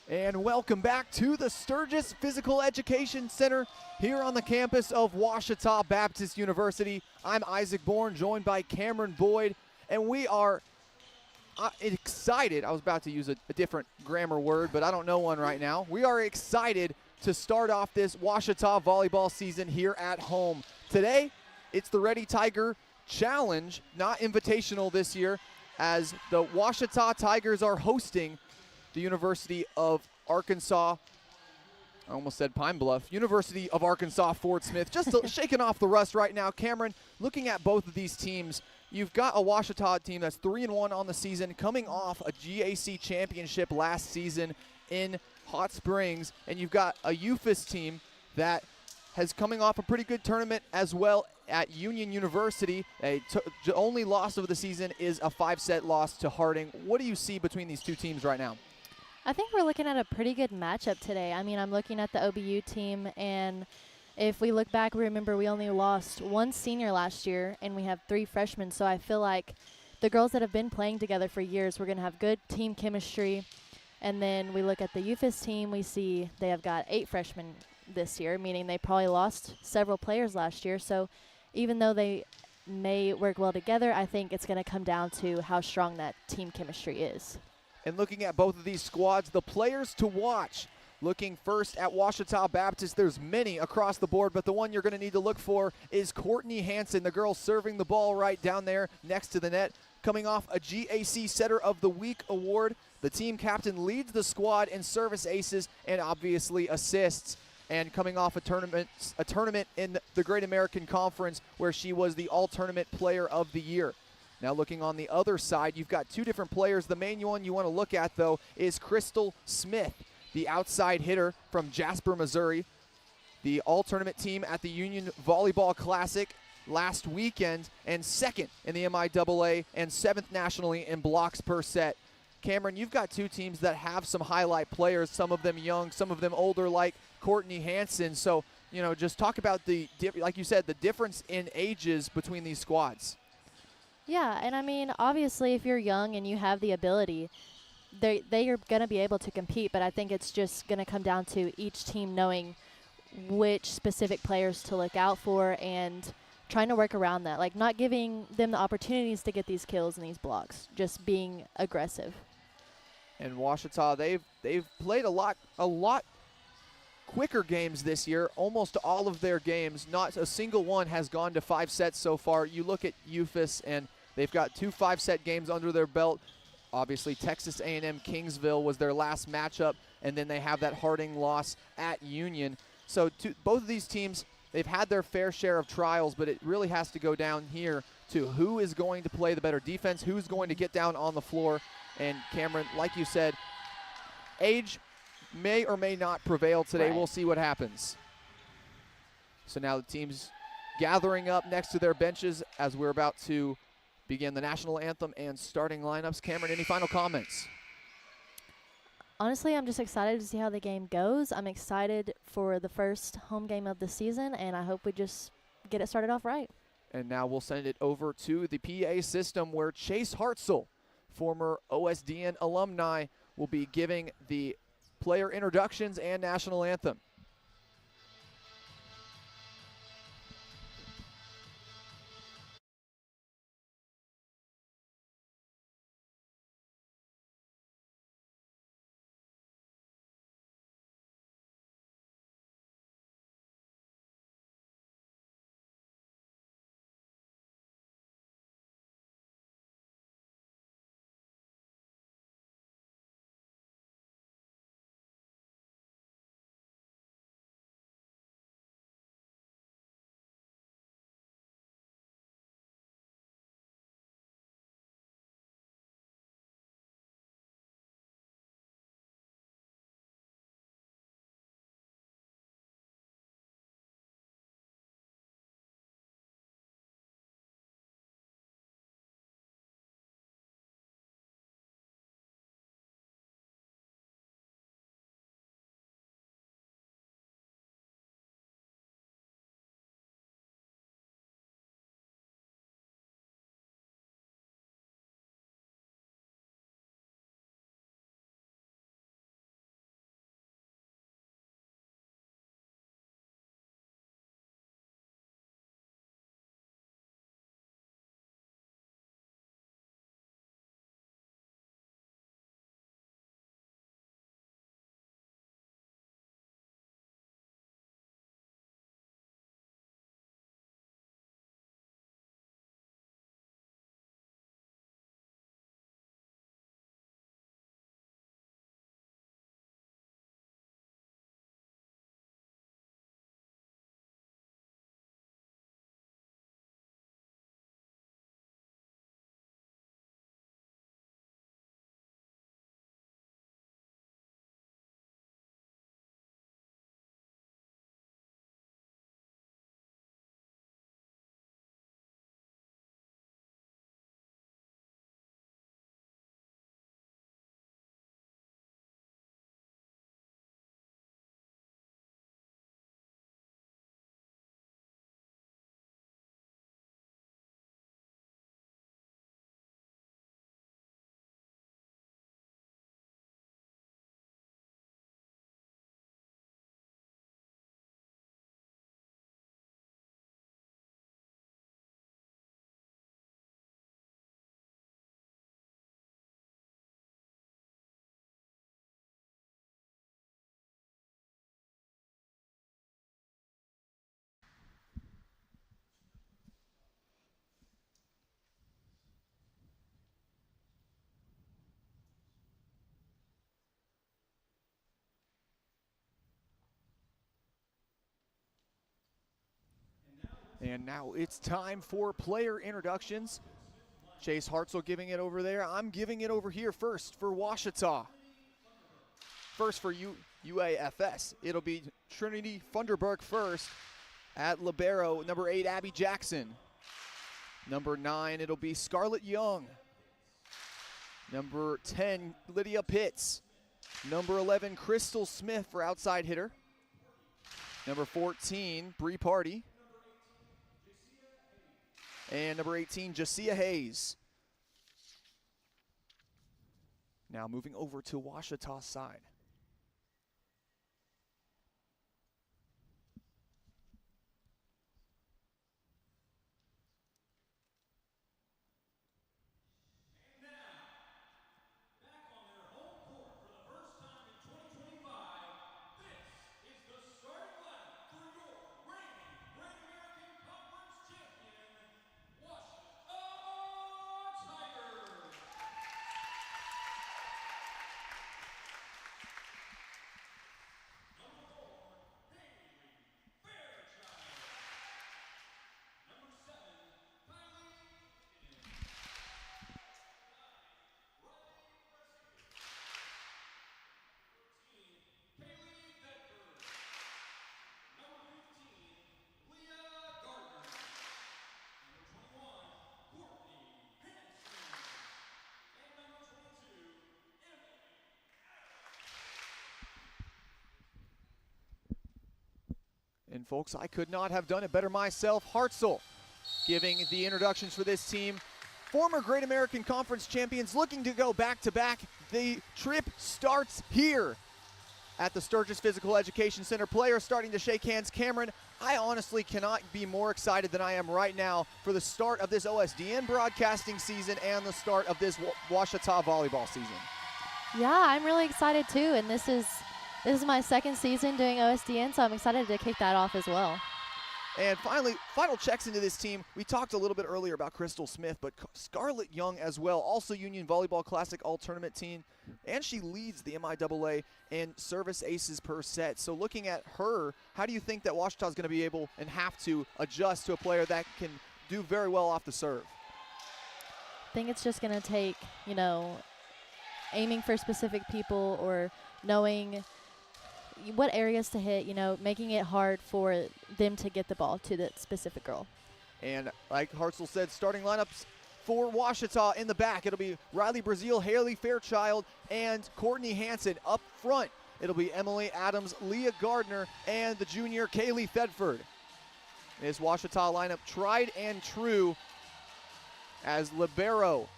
And welcome back to the Sturgis Physical Education Center here on the campus of Ouachita Baptist University. I'm Isaac Bourne, joined by Cameron Boyd, and we are excited. I was about to use a different grammar word, but I don't know one right now. We are excited to start off this Ouachita volleyball season here at home. Today, it's the Ready Tiger Challenge, not invitational this year, as the Ouachita Tigers are hosting the University of Arkansas. I almost said Pine Bluff. University of Arkansas Fort Smith. Just shaking off the rust right now. Cameron, looking at both of these teams, you've got a Ouachita team that's 3-1 on the season, coming off a GAC championship last season in Hot Springs, and you've got a UFIS team that has coming off a pretty good tournament as well at Union University. The only loss of the season is a 5-set loss to Harding. What do you see between these two teams right now? I think we're looking at a pretty good matchup today. I mean, I'm looking at the OBU team, and if we look back, we remember we only lost one senior last year, and we have 3 freshmen. So I feel like the girls that have been playing together for years, we're going to have good team chemistry. And then we look at the UFIS team, we see they have got 8 freshmen this year, meaning they probably lost several players last year. So even though they may work well together, I think it's going to come down to how strong that team chemistry is. And looking at both of these squads, the players to watch. Looking first at Ouachita Baptist, there's many across the board, but the one you're going to need to look for is Courtney Hansen, the girl serving the ball right down there next to the net. Coming off a GAC Setter of the Week award, the team captain leads the squad in service aces and obviously assists. And coming off a tournament in the Great American Conference where she was the All-Tournament Player of the Year. Now looking on the other side, you've got 2 different players. The main one you want to look at, though, is Crystal Smith, the outside hitter from Jasper, Missouri. The all-tournament team at the Union Volleyball Classic last weekend, and 2nd in the MIAA and 7th nationally in blocks per set. Cameron, you've got 2 teams that have some highlight players, some of them young, some of them older, like Courtney Hansen. So, just talk about like you said, the difference in ages between these squads. Yeah, and I mean, obviously, if you're young and you have the ability, they are going to be able to compete, but I think it's just going to come down to each team knowing which specific players to look out for and trying to work around that, like not giving them the opportunities to get these kills and these blocks, just being aggressive. And Ouachita, they've played a lot quicker games this year. Almost all of their games, not a single one has gone to 5 sets so far. You look at UFIS, and they've got 2 5-set games under their belt. Obviously, Texas A&M Kingsville was their last matchup, and then they have that Harding loss at Union. So both of these teams, they've had their fair share of trials, but it really has to go down here to who is going to play the better defense, who's going to get down on the floor. And Cameron, like you said, age may or may not prevail today. Right. We'll see what happens. So now the team's gathering up next to their benches as we're about to begin the national anthem and starting lineups. Cameron, any final comments? Honestly, I'm just excited to see how the game goes. I'm excited for the first home game of the season, and I hope we just get it started off right. And now we'll send it over to the PA system where Chase Hartzell, former OSDN alumni, will be giving the player introductions and national anthem. And now it's time for player introductions. Chase Hartzell giving it over there. I'm giving it over here first for Ouachita. First for UAFS. It'll be Trinity Funderburk first at libero, number 8, Abby Jackson. Number 9, it'll be Scarlett Young. Number 10, Lydia Pitts. Number 11, Crystal Smith for outside hitter. Number 14, Bree Party. And number 18, Jacia Hayes. Now moving over to Ouachita's side. And folks, I could not have done it better myself. Hartzell giving the introductions for this team. Former Great American Conference champions looking to go back-to-back. The trip starts here at the Sturgis Physical Education Center. Players starting to shake hands. Cameron, I honestly cannot be more excited than I am right now for the start of this OSDN broadcasting season and the start of this Ouachita volleyball season. Yeah, I'm really excited too, and this is my second season doing OSDN, so I'm excited to kick that off as well. And finally, final checks into this team. We talked a little bit earlier about Crystal Smith, but Scarlett Young as well, also Union Volleyball Classic All-Tournament team, and she leads the MIAA in service aces per set. So looking at her, how do you think that Ouachita is going to be able and have to adjust to a player that can do very well off the serve? I think it's just going to take, aiming for specific people or knowing what areas to hit, making it hard for them to get the ball to the specific girl. And like Hartzell said, starting lineups for Ouachita in the back. It'll be Riley Brazil, Haley Fairchild, and Courtney Hansen. Up front, it'll be Emily Adams, Leah Gardner, and the junior Kaylee Thedford. This Ouachita lineup tried and true as libero.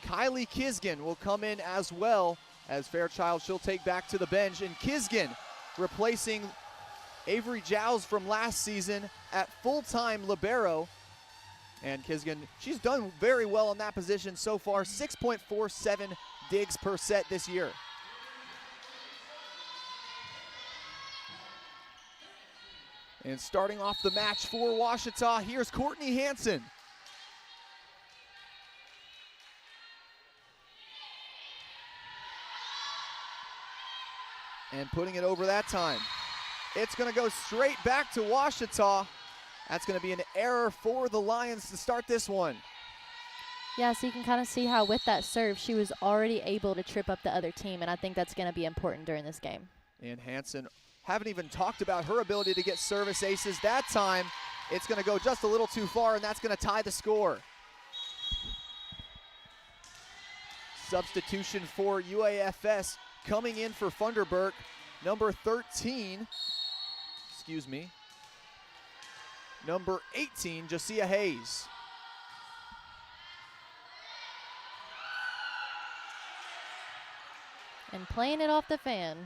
Kylie Kisgan will come in as well. As Fairchild, she'll take back to the bench. And Kisgan replacing Avery Giles from last season at full-time libero. And Kisgan, she's done very well in that position so far. 6.47 digs per set this year. And starting off the match for Ouachita, here's Courtney Hansen. And putting it over that time. It's going to go straight back to Ouachita. That's going to be an error for the Lions to start this one. Yeah, so you can kind of see how with that serve, she was already able to trip up the other team, and I think that's going to be important during this game. And Hansen, haven't even talked about her ability to get service aces. That time, it's going to go just a little too far, and that's going to tie the score. Substitution for UAFS. Coming in for Funderburk, number 13, number 18, Jacia Hayes. And playing it off the fan.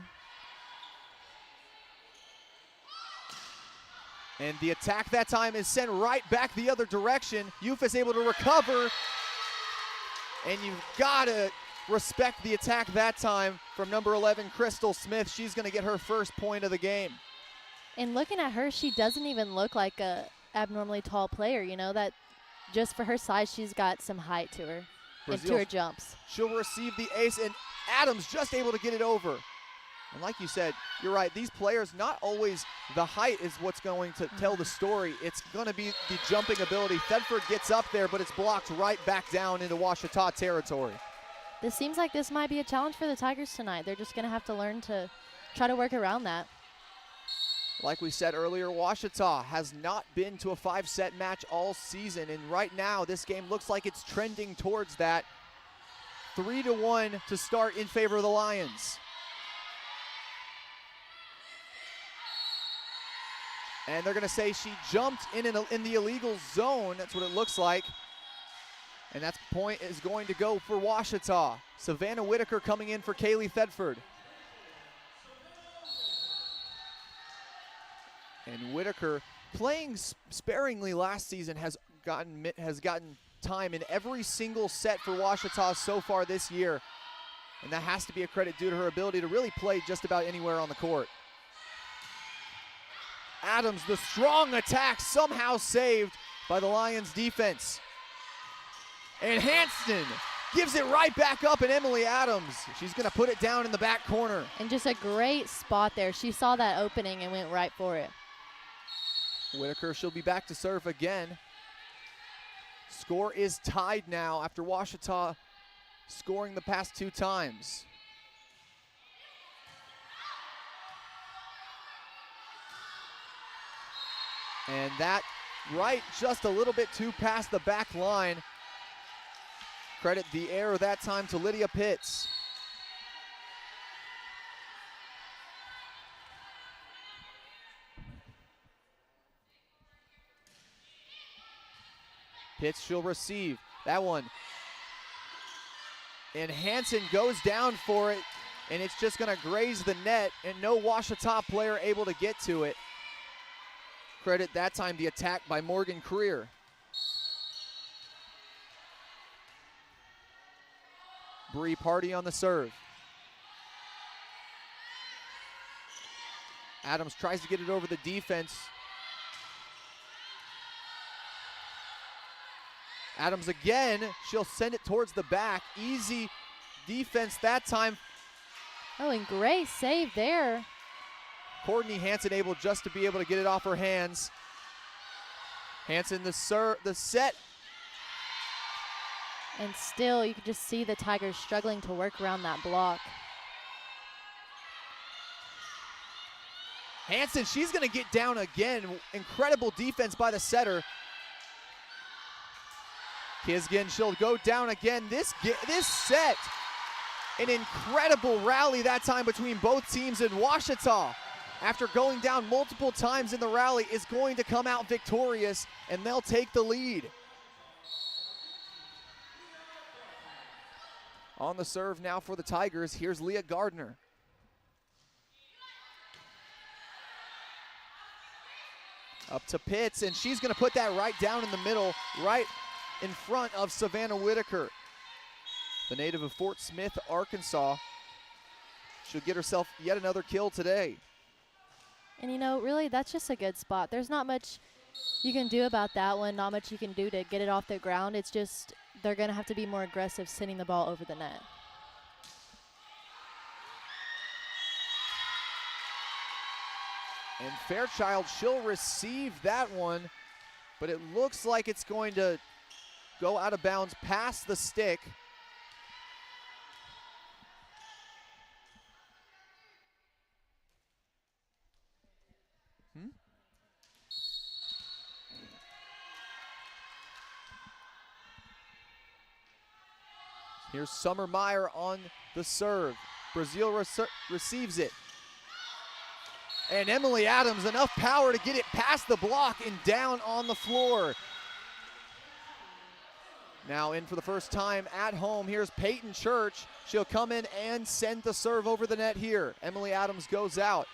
And the attack that time is sent right back the other direction. Youth is able to recover, and you've got to respect the attack that time from number 11, Crystal Smith. She's going to get her first point of the game. And looking at her, she doesn't even look like a abnormally tall player, that just for her size, she's got some height to her and to her jumps. She'll receive the ace, and Adams just able to get it over. And like you said, you're right, these players, not always the height is what's going to tell the story. It's going to be the jumping ability. Thedford gets up there, but it's blocked right back down into Ouachita territory. This seems like this might be a challenge for the Tigers tonight. They're just going to have to learn to try to work around that. Like we said earlier, Ouachita has not been to a 5-set match all season, and right now this game looks like it's trending towards that. 3-1 to start in favor of the Lions. And they're going to say she jumped in the illegal zone. That's what it looks like. And that point is going to go for Ouachita. Savannah Whitaker coming in for Kaylee Thedford. And Whitaker, playing sparingly last season, has gotten time in every single set for Ouachita so far this year. And that has to be a credit due to her ability to really play just about anywhere on the court. Adams, the strong attack, somehow saved by the Lions defense. And Hanston gives it right back up, and Emily Adams, she's going to put it down in the back corner. And just a great spot there. She saw that opening and went right for it. Whitaker, she'll be back to serve again. Score is tied now after Ouachita scoring the past 2 times. And that right just a little bit too past the back line. Credit the error that time to Lydia Pitts. Pitts, she'll receive that one. And Hanson goes down for it, and it's just gonna graze the net, and no Ouachita player able to get to it. Credit that time the attack by Morgan Creer. Bree Party on the serve. Adams tries to get it over the defense. Adams again, she'll send it towards the back. Easy defense that time. Oh, and great save there. Courtney Hanson able just to be able to get it off her hands. Hanson the set. And still, you can just see the Tigers struggling to work around that block. Hanson, she's gonna get down again. Incredible defense by the setter. Kisgan, she'll go down again. This set, an incredible rally that time between both teams, in Ouachita, after going down multiple times in the rally, is going to come out victorious, and they'll take the lead. On the serve now for the Tigers, here's Leah Gardner. Up to Pitts, and she's gonna put that right down in the middle, right in front of Savannah Whitaker. The native of Fort Smith, Arkansas. She'll get herself yet another kill today. And you know, really, that's just a good spot. There's not much you can do about that one, not much you can do to get it off the ground. It's just they're going to have to be more aggressive sending the ball over the net. And Fairchild, she'll receive that one, but it looks like it's going to go out of bounds past the stick. Here's Summer Meyer on the serve. Brazil receives it. And Emily Adams, enough power to get it past the block and down on the floor. Now in for the first time at home, here's Peyton Church. She'll come in and send the serve over the net here. Emily Adams goes out.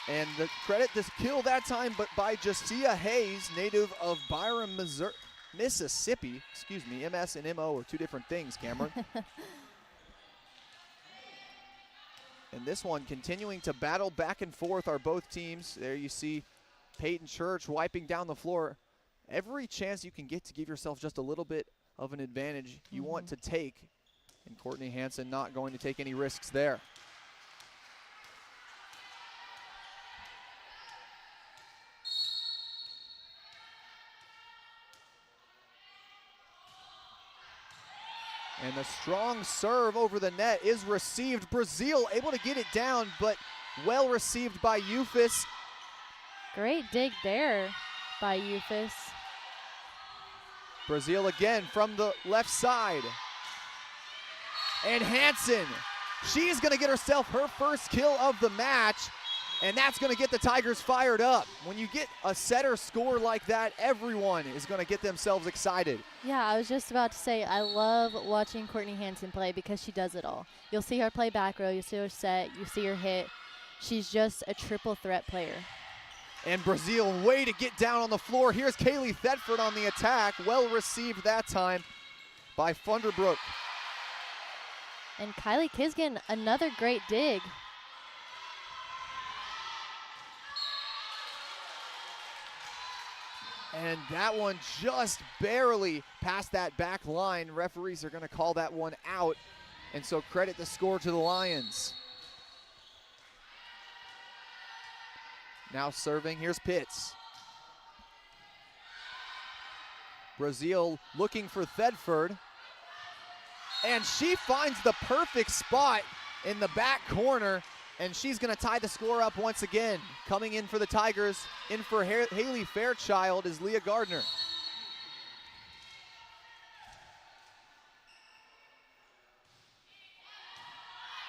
And the credit, this kill that time, but by Jasia Hayes, native of Byram, Mississippi. Excuse me, MS and MO are two different things, Cameron. And this one continuing to battle back and forth are both teams. There you see Peyton Church wiping down the floor. Every chance you can get to give yourself just a little bit of an advantage you want to take. And Courtney Hansen not going to take any risks there. And the strong serve over the net is received. Brazil able to get it down, but well received by Eufus. Great dig there by Eufus. Brazil again from the left side. And Hansen, she's gonna get herself her first kill of the match, and that's gonna get the Tigers fired up. When you get a setter score like that, everyone is gonna get themselves excited. Yeah, I was just about to say, I love watching Courtney Hansen play because she does it all. You'll see her play back row, you see her set, you see her hit. She's just a triple threat player. And Brazil way to get down on the floor. Here's Kaylee Thetford on the attack. Well received that time by Funderbrook. And Kylie Kisgan, another great dig. And that one just barely past that back line. Referees are gonna call that one out. And so credit the score to the Lions. Now serving, here's Pitts. Brazil looking for Thetford. And she finds the perfect spot in the back corner, and she's gonna tie the score up once again. Coming in for the Tigers, in for Haley Fairchild is Leah Gardner.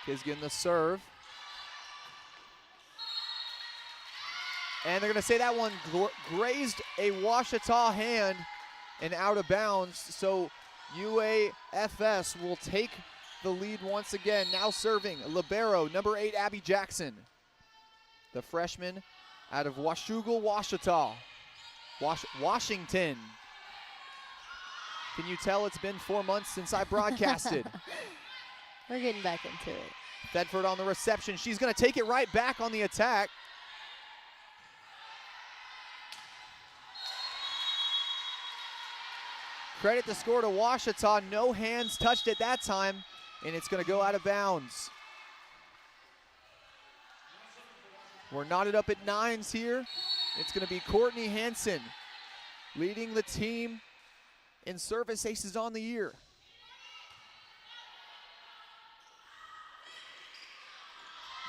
Kisgan the serve. And they're gonna say that one grazed a Washita hand and out of bounds. So UAFS will take the lead once again. Now serving, libero, number 8, Abby Jackson. The freshman out of Washougal, Washita. Washington. Can you tell it's been 4 months since I broadcasted? We're getting back into it. Thetford on the reception. She's gonna take it right back on the attack. Credit the score to Washita. No hands touched it that time, and it's gonna go out of bounds. We're knotted up at 9s here. It's gonna be Courtney Hansen leading the team in service aces on the year.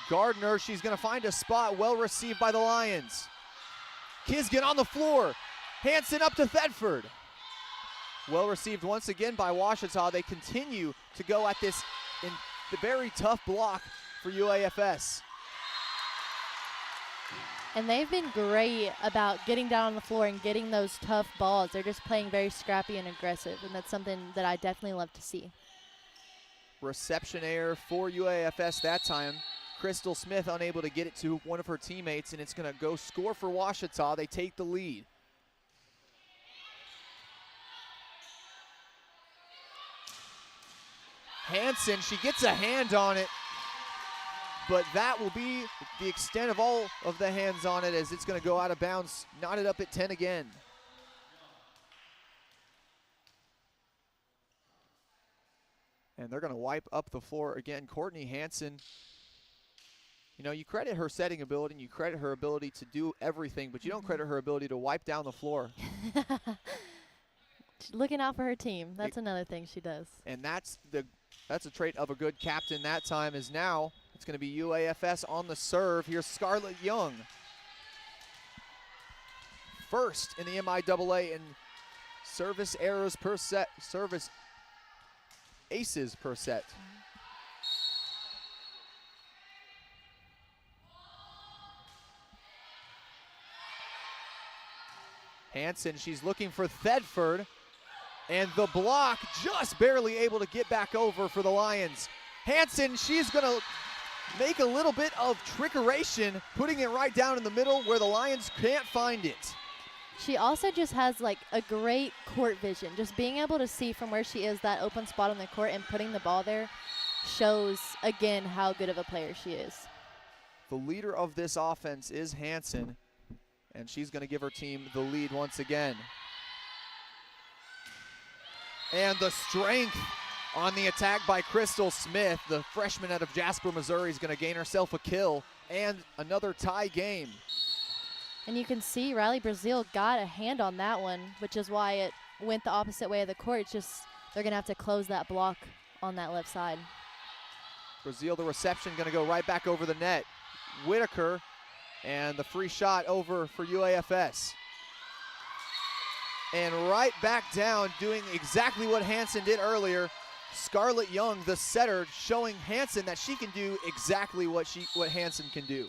Gardner, she's gonna find a spot, well received by the Lions. Kisgan on the floor. Hansen up to Thetford. Well received once again by Washita. They continue to go at this in the very tough block for UAFS. And they've been great about getting down on the floor and getting those tough balls. They're just playing very scrappy and aggressive, and that's something that I definitely love to see. Reception error for UAFS that time. Crystal Smith unable to get it to one of her teammates, and it's gonna go score for Washita. They take the lead. Hansen, she gets a hand on it, but that will be the extent of all of the hands on it as it's gonna go out of bounds, knotted up at 10 again. And they're gonna wipe up the floor again. Courtney Hansen, you know, you credit her setting ability and you credit her ability to do everything, but you don't credit her ability to wipe down the floor. She's looking out for her team. That's another thing she does. And that's a trait of a good captain that time. Is now it's going to be UAFS on the serve. Here's Scarlett Young. First in the MIAA in service errors per set, service aces per set. Hansen, she's looking for Thetford. And the block just barely able to get back over for the Lions. Hansen, she's gonna make a little bit of trickeration, putting it right down in the middle where the Lions can't find it. She also just has like a great court vision, just being able to see from where she is that open spot on the court and putting the ball there. shows again how good of a player she is. The leader of this offense is Hanson, and she's going to give her team the lead once again. And the strength on the attack by Crystal Smith, the freshman out of Jasper, Missouri, is going to gain herself a kill and another tie game. And you can see Riley Brazil got a hand on that one, which is why it went the opposite way of the court. It's just they're going to have to close that block on that left side. Brazil, the reception, going to go right back over the net. Whitaker, and the free shot over for UAFS. And right back down, doing exactly what Hanson did earlier. Scarlett Young, the setter, showing Hanson that she can do exactly what Hanson can do.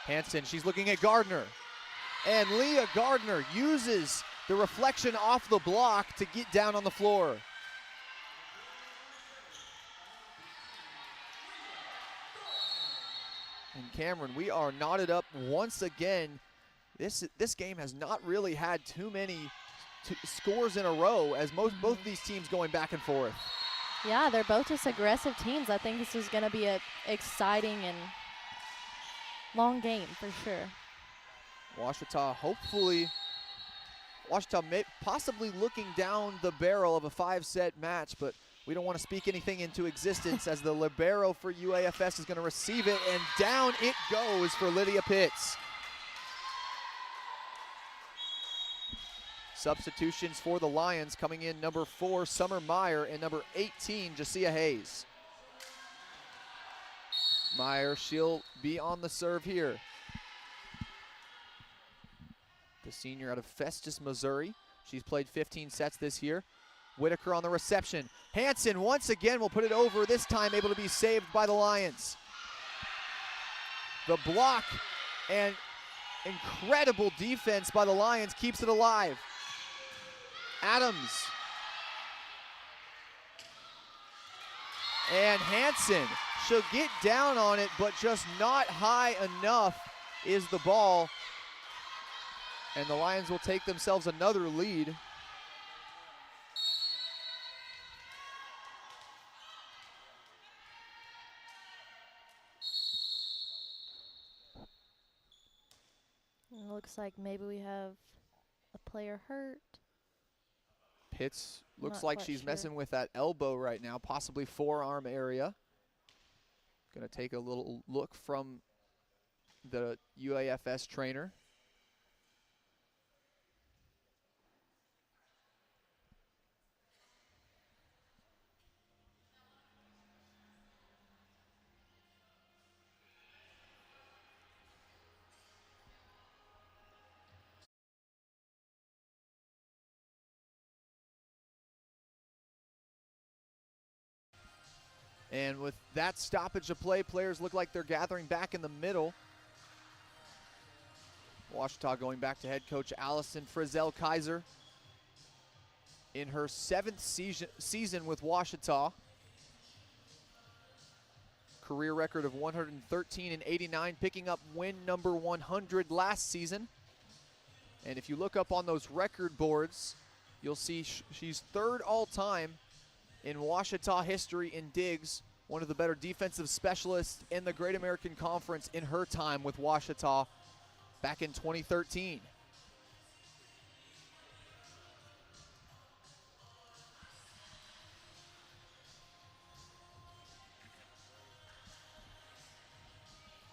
Hanson, she's looking at Gardner. And Leah Gardner uses the reflection off the block to get down on the floor. And Cameron, we are knotted up once again. This game has not really had too many scores in a row, as both of these teams going back and forth. Yeah, they're both just aggressive teams. I think this is going to be an exciting and long game for sure. Ouachita possibly looking down the barrel of a 5-set match, but we don't want to speak anything into existence as the libero for UAFS is going to receive it, and down it goes for Lydia Pitts. Substitutions for the Lions coming in: number 4, Summer Meyer, and number 18, Jacia Hayes. Meyer, she'll be on the serve here. The senior out of Festus, Missouri. She's played 15 sets this year. Whitaker on the reception. Hanson once again will put it over, this time able to be saved by the Lions. The block and incredible defense by the Lions keeps it alive. Adams. And Hanson, she'll get down on it, but just not high enough is the ball. And the Lions will take themselves another lead. It looks like maybe we have a player hurt. Pitts looks Not like quite she's sure. messing with that elbow right now, possibly forearm area. Gonna take a little look from the UAFS trainer. And with that stoppage of play, players look like they're gathering back in the middle. Ouachita going back to head coach Allison Frizzell Kaiser in her 7th season with Ouachita. Career record of 113 and 89, picking up win number 100 last season. And if you look up on those record boards, you'll see she's 3rd all-time in Ouachita history in digs, one of the better defensive specialists in the Great American Conference in her time with Ouachita back in 2013.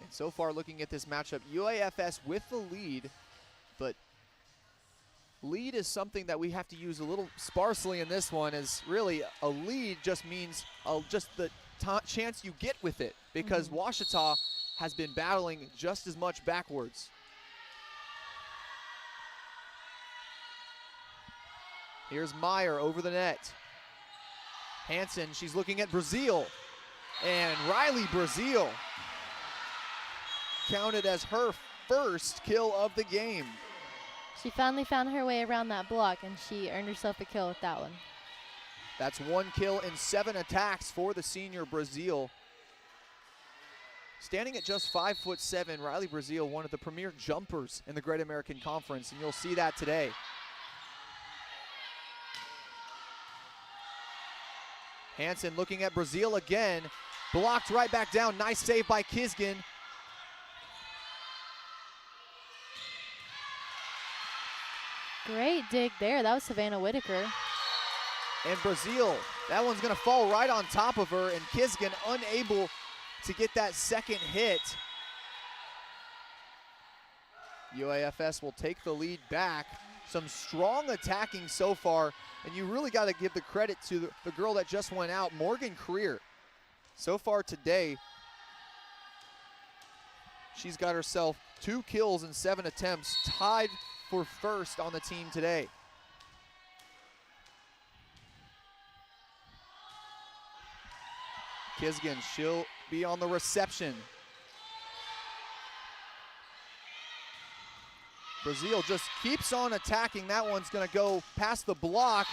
And so far, looking at this matchup, UAFS with the lead, but lead is something that we have to use a little sparsely in this one, as really a lead just means just the chance you get with it, because Ouachita has been battling just as much backwards. Here's Meyer over the net. Hanson, she's looking at Brazil, and Riley Brazil counted as her first kill of the game. She finally found her way around that block, and she earned herself a kill with that one. That's 1 kill in 7 attacks for the senior Brazil. Standing at just 5'7", Riley Brazil, one of the premier jumpers in the Great American Conference, and you'll see that today. Hansen looking at Brazil again. Blocked right back down. Nice save by Kisgan. Great dig there. That was Savannah Whitaker. And Brazil, that one's going to fall right on top of her, and Kisgan unable to get that second hit. UAFS will take the lead back. Some strong attacking so far, and you really got to give the credit to the girl that just went out, Morgan Creer. So far today, she's got herself 2 kills in 7 attempts, tied for first on the team today. Kisgan, she'll be on the reception. Brazil just keeps on attacking. That one's going to go past the block,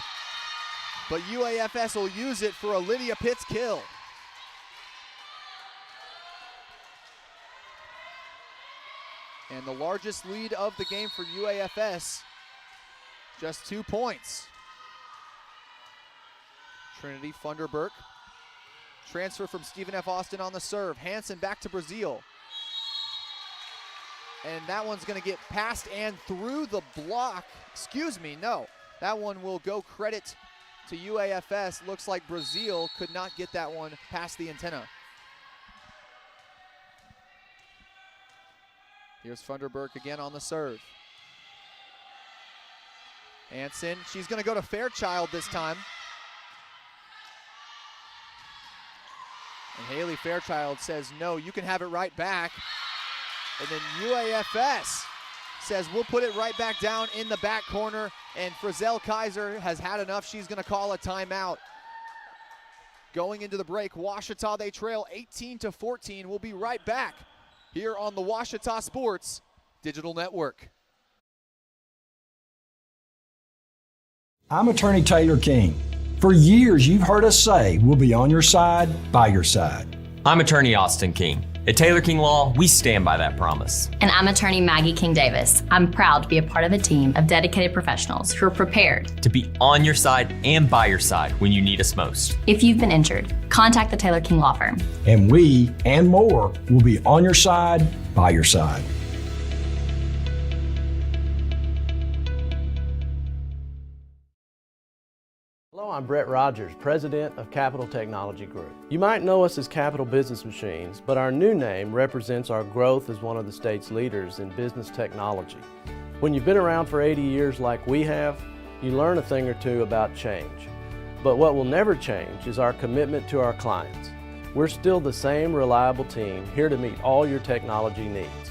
but UAFS will use it for a Lydia Pitts kill. And the largest lead of the game for UAFS, just 2 points. Trinity Funderburk. Transfer from Stephen F. Austin on the serve. Hansen back to Brazil. And that one's going to get past and through the block. Excuse me, no. That one will go credit to UAFS. Looks like Brazil could not get that one past the antenna. Here's Funderburk again on the serve. Hansen, she's going to go to Fairchild this time. And Haley Fairchild says, no, you can have it right back. And then UAFS says, we'll put it right back down in the back corner. And Frizzell Kaiser has had enough. She's going to call a timeout. Going into the break, Ouachita, they trail 18-14. We'll be right back here on the Ouachita Sports Digital Network. I'm Attorney Taylor King. For years, you've heard us say we'll be on your side, by your side. I'm Attorney Austin King. At Taylor King Law, we stand by that promise. And I'm Attorney Maggie King Davis. I'm proud to be a part of a team of dedicated professionals who are prepared to be on your side and by your side when you need us most. If you've been injured, contact the Taylor King Law Firm. And we, and more, will be on your side, by your side. Hello, I'm Brett Rogers, President of Capital Technology Group. You might know us as Capital Business Machines, but our new name represents our growth as one of the state's leaders in business technology. When you've been around for 80 years like we have, you learn a thing or two about change. But what will never change is our commitment to our clients. We're still the same reliable team here to meet all your technology needs.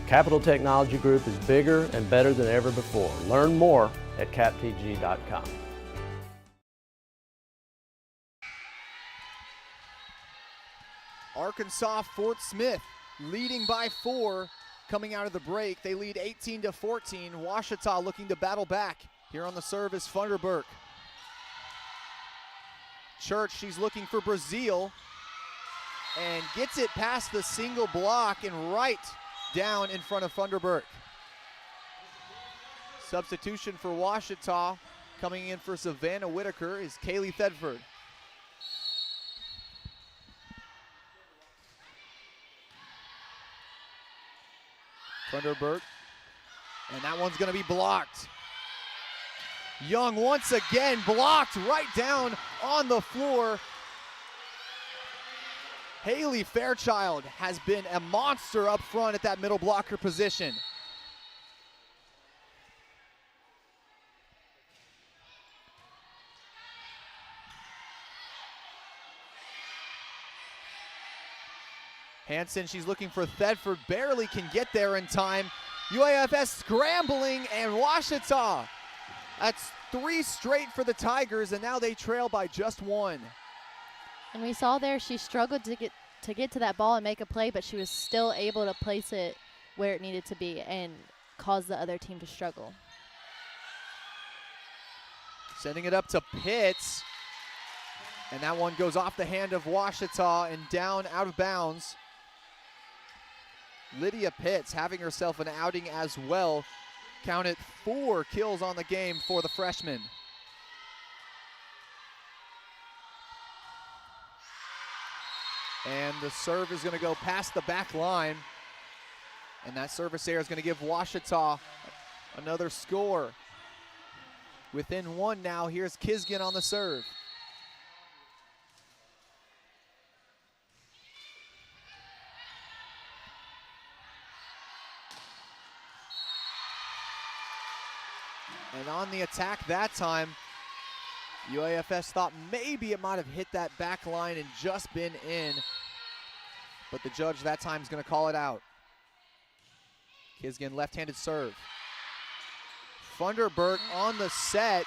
Capital Technology Group is bigger and better than ever before. Learn more at captg.com. Arkansas Fort Smith leading by 4 coming out of the break. They lead 18-14. Ouachita looking to battle back. Here on the serve is Funderburk. Church, she's looking for Brazil and gets it past the single block and right down in front of Funderburk. Substitution for Ouachita coming in for Savannah Whitaker is Kaylee Thedford. Funderburk, and that one's gonna be blocked. Young once again blocked right down on the floor. Haley Fairchild has been a monster up front at that middle blocker position. Hansen, she's looking for Thedford, barely can get there in time. UAFS scrambling, and Ouachita. That's 3 straight for the Tigers, and now they trail by just 1. And we saw there she struggled to get to that ball and make a play, but she was still able to place it where it needed to be and cause the other team to struggle. Sending it up to Pitts, and that one goes off the hand of Ouachita and down out of bounds. Lydia Pitts having herself an outing as well. Counted 4 kills on the game for the freshman. And the serve is going to go past the back line. And that service error is going to give Ouachita another score. Within one now, here's Kisgan on the serve. And on the attack that time, UAFS thought maybe it might have hit that back line and just been in. But the judge that time is going to call it out. Kisgan left-handed serve. Funderburk on the set,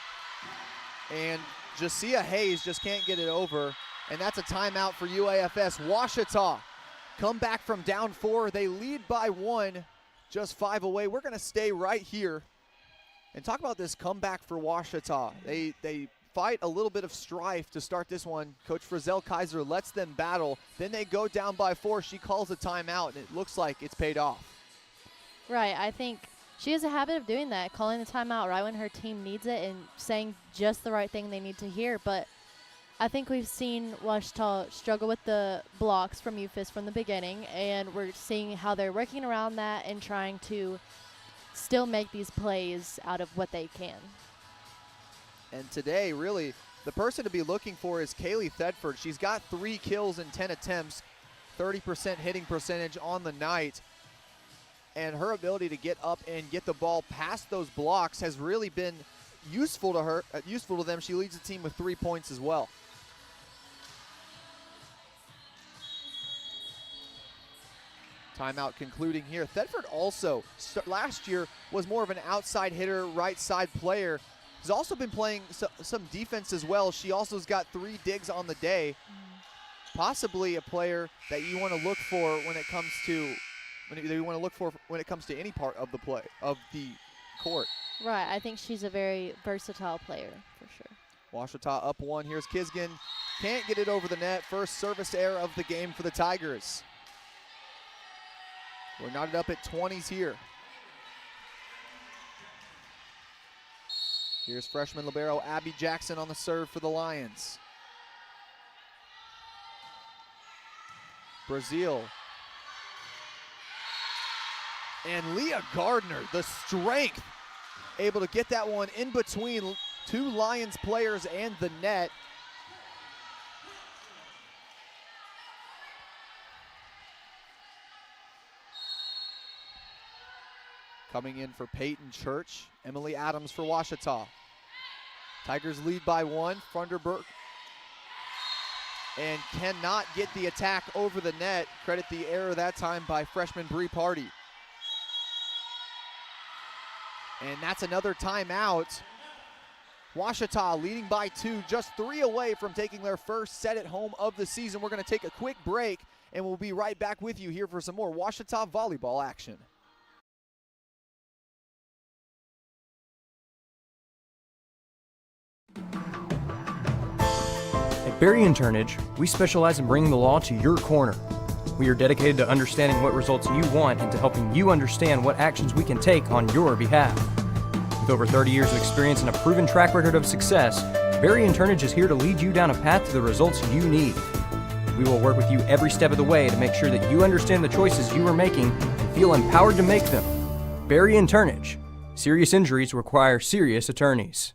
and Jasia Hayes just can't get it over, and that's a timeout for UAFS. Ouachita come back from down 4. They lead by 1, just 5 away. We're going to stay right here and talk about this comeback for Ouachita. They fight a little bit of strife to start this one. Coach Frizzell Kaiser lets them battle. Then they go down by 4. She calls a timeout, and it looks like it's paid off. Right, I think she has a habit of doing that, calling the timeout right when her team needs it and saying just the right thing they need to hear. But I think we've seen Ouachita struggle with the blocks from UFIS from the beginning, and we're seeing how they're working around that and trying to still make these plays out of what they can. And today, really, the person to be looking for is Kaylee Thedford. She's got 3 kills in 10 attempts, 30% hitting percentage on the night. And her ability to get up and get the ball past those blocks has really been useful to her, useful to them. She leads the team with 3 points as well. Timeout concluding here. Thedford also, last year, was more of an outside hitter, right side player. Has also been playing some defense as well. She also has got 3 digs on the day. Possibly a player that you want to look for when it comes to any part of the play, of the court. Right, I think she's a very versatile player for sure. Ouachita up 1. Here's Kisgan. Can't get it over the net. First service error of the game for the Tigers. We're knotted up at 20s here. Here's freshman libero Abby Jackson on the serve for the Lions. Brazil. And Leah Gardner, the strength, able to get that one in between 2 Lions players and the net. Coming in for Peyton Church, Emily Adams for Ouachita. Tigers lead by 1. Funderburk and cannot get the attack over the net. Credit the error that time by freshman Bree Party. And that's another timeout. Ouachita leading by 2, just 3 away from taking their first set at home of the season. We're going to take a quick break, and we'll be right back with you here for some more Ouachita volleyball action. At Berry & Turnage, we specialize in bringing the law to your corner. We are dedicated to understanding what results you want and to helping you understand what actions we can take on your behalf. With over 30 years of experience and a proven track record of success, Berry & Turnage is here to lead you down a path to the results you need. We will work with you every step of the way to make sure that you understand the choices you are making and feel empowered to make them. Berry & Turnage. Serious injuries require serious attorneys.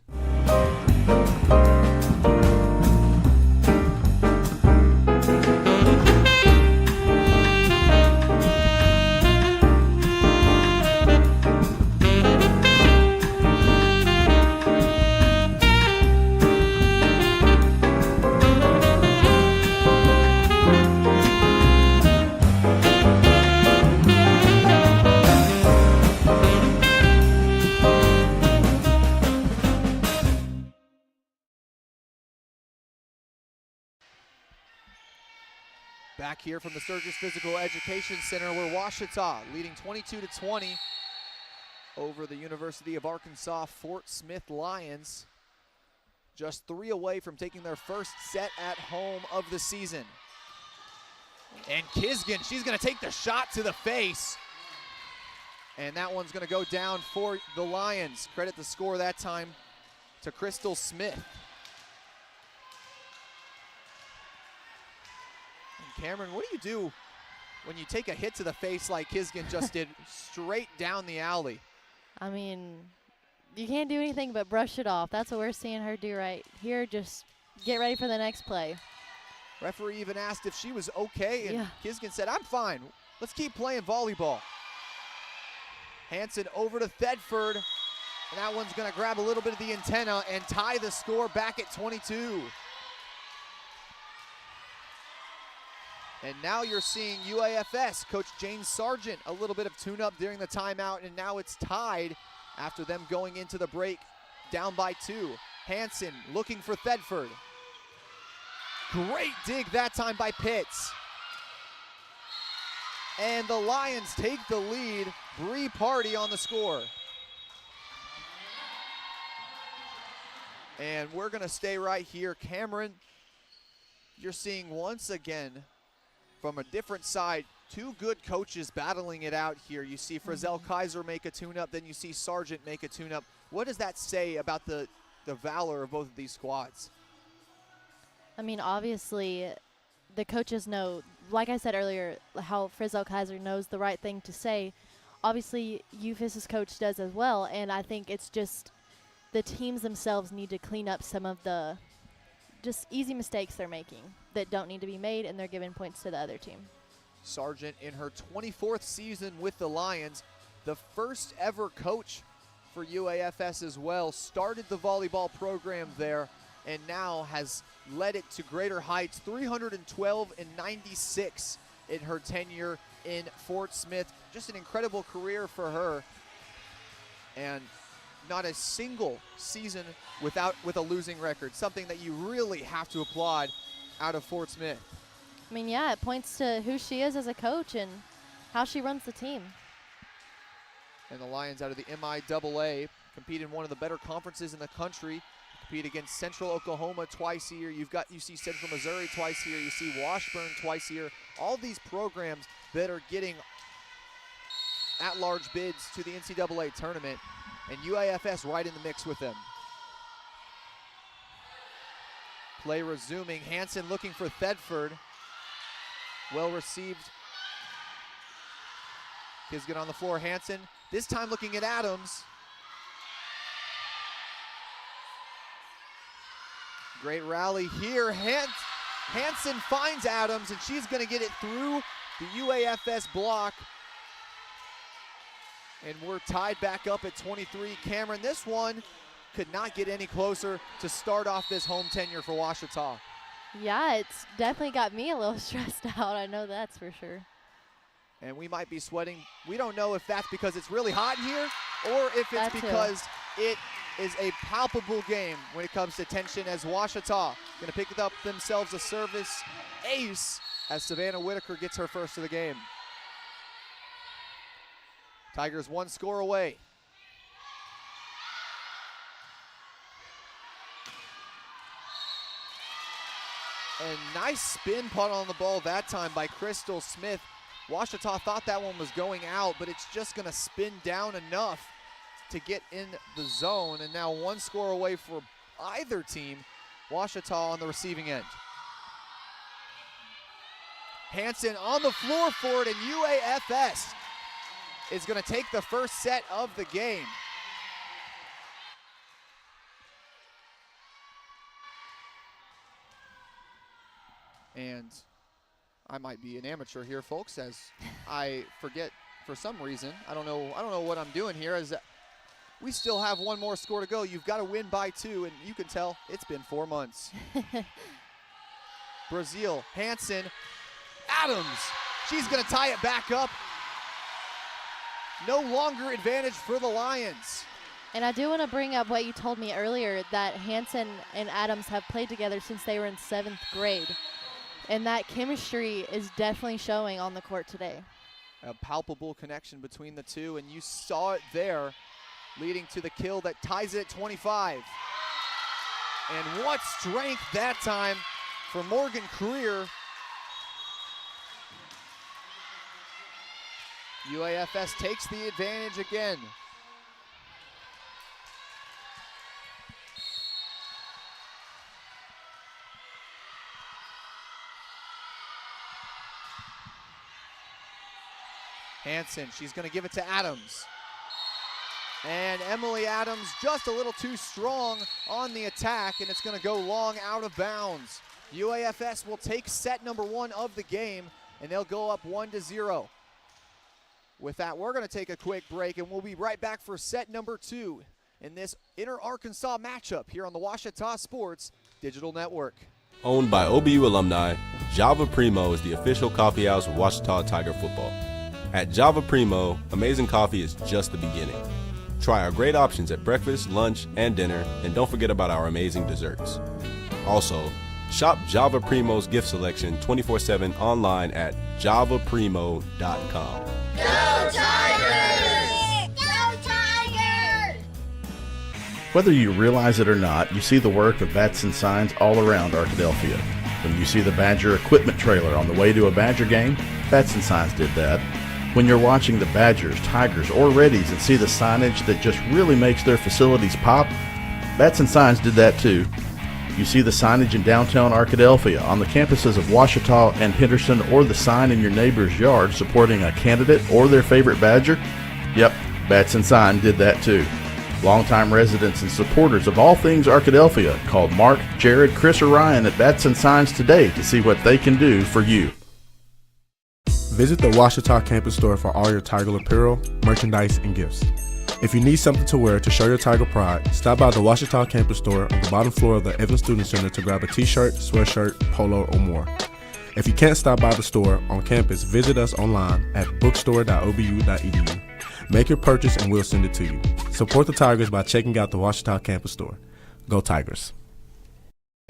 Back here from the Sturgis Physical Education Center, we're Ouachita leading 22-20 over the University of Arkansas Fort Smith Lions. Just 3 away from taking their first set at home of the season. And Kisgan, she's going to take the shot to the face. And that one's going to go down for the Lions. Credit the score that time to Crystal Smith. Cameron, what do you do when you take a hit to the face like Kisgan just did straight down the alley? I mean, you can't do anything but brush it off. That's what we're seeing her do right here. Just get ready for the next play. Referee even asked if she was okay, and Yeah. Kisgan said, I'm fine. Let's keep playing volleyball. Hanson over to Thedford, and that one's going to grab a little bit of the antenna and tie the score back at 22. And now you're seeing UAFS coach Jane Sargent a little bit of tune-up during the timeout, and now it's tied after them going into the break down by 2. Hanson looking for Thedford. Great dig that time by Pitts. And the Lions take the lead. Bree Party on the score. And we're going to stay right here. Cameron, you're seeing once again from a different side, 2 good coaches battling it out here. You see Frizzell Kaiser make a tune-up, then you see Sargent make a tune-up. What does that say about the valor of both of these squads? I mean, obviously, the coaches know, like I said earlier, how Frizzell Kaiser knows the right thing to say. Obviously, UFIS's coach does as well, and I think it's just the teams themselves need to clean up some of the just easy mistakes they're making that don't need to be made, and they're giving points to the other team. Sargent in her 24th season with the Lions, the first ever coach for UAFS as well, started the volleyball program there and now has led it to greater heights, 312 and 96 in her tenure in Fort Smith. Just an incredible career for her, and not a single season with a losing record, something that you really have to applaud out of Fort Smith. I mean, yeah, it points to who she is as a coach and how she runs the team. And the Lions out of the MIAA compete in one of the better conferences in the country. Compete against Central Oklahoma twice a year. You see Central Missouri twice a year. You see Washburn twice a year. All these programs that are getting at-large bids to the NCAA tournament, and UAFS right in the mix with them. Play resuming. Hanson looking for Thedford. Well received. Kisgan on the floor. Hanson this time looking at Adams. Great rally here. Hanson finds Adams, and she's going to get it through the UAFS block. And we're tied back up at 23. Cameron, this one could not get any closer to start off this home tenure for Ouachita. Yeah, it's definitely got me a little stressed out. I know that's for sure. And we might be sweating. We don't know if that's because it's really hot in here or if it's because it is a palpable game when it comes to tension, as Ouachita going to pick up themselves a service ace as Savannah Whitaker gets her first of the game. Tigers 1 score away. And nice spin putt on the ball that time by Crystal Smith. Ouachita thought that one was going out, but it's just going to spin down enough to get in the zone. And now 1 score away for either team. Ouachita on the receiving end. Hanson on the floor for it, and UAFS is going to take the first set of the game. And I might be an amateur here, folks, as I forget for some reason. I don't know what I'm doing here, as we still have 1 more score to go. You've got to win by 2, and you can tell it's been 4 months. Brazil, Hanson, Adams. She's going to tie it back up. No longer advantage for the Lions. And I do want to bring up what you told me earlier, that Hanson and Adams have played together since they were in 7th grade. And that chemistry is definitely showing on the court today. A palpable connection between the two, and you saw it there, leading to the kill that ties it at 25. And what strength that time for Morgan Creer. UAFS takes the advantage again. Hanson, she's going to give it to Adams. And Emily Adams just a little too strong on the attack, and it's going to go long out of bounds. UAFS will take set number 1 of the game, and they'll go up 1-0. With that, we're going to take a quick break, and we'll be right back for set number 2 in this Inter-Arkansas matchup here on the Ouachita Sports Digital Network. Owned by OBU alumni, Java Primo is the official coffee house of Ouachita Tiger football. At Java Primo, amazing coffee is just the beginning. Try our great options at breakfast, lunch, and dinner, and don't forget about our amazing desserts. Also, shop Java Primo's gift selection 24/7 online at javaprimo.com. Go Tigers! Go Tigers! Whether you realize it or not, you see the work of bats and signs all around Arkadelphia. When you see the Badger equipment trailer on the way to a Badger game, bats and signs did that. When you're watching the Badgers, Tigers, or Reddies and see the signage that just really makes their facilities pop, bats and signs did that too. You see the signage in downtown Arkadelphia, on the campuses of Ouachita and Henderson, or the sign in your neighbor's yard supporting a candidate or their favorite Badger? Yep, bats and sign did that too. Longtime residents and supporters of all things Arkadelphia called Mark, Jared, Chris, or Ryan at Bats and Signs today to see what they can do for you. Visit the Ouachita campus store for all your Tiger apparel, merchandise, and gifts. If you need something to wear to show your Tiger pride, stop by the Ouachita campus store on the bottom floor of the Evans Student Center to grab a t-shirt, sweatshirt, polo, or more. If you can't stop by the store on campus, visit us online at bookstore.obu.edu. Make your purchase and we'll send it to you. Support the Tigers by checking out the Ouachita campus store. Go Tigers.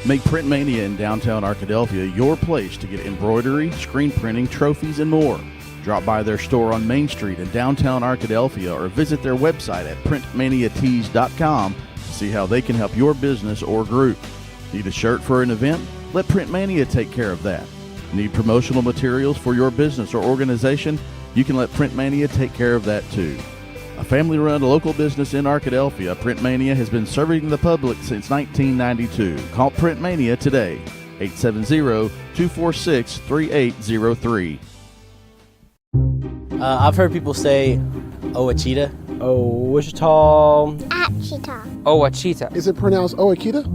Make Print Mania in downtown Arkadelphia your place to get embroidery, screen printing, trophies, and more. Drop by their store on Main Street in downtown Arkadelphia or visit their website at printmaniatees.com to see how they can help your business or group. Need a shirt for an event? Let Print Mania take care of that. Need promotional materials for your business or organization? You can let Print Mania take care of that too. A family-run local business in Arkadelphia, Print Mania has been serving the public since 1992. Call Print Mania today, 870-246-3803. I've heard people say Ouachita. Ouachita. Achita. Ouachita. Is it pronounced Ouachita?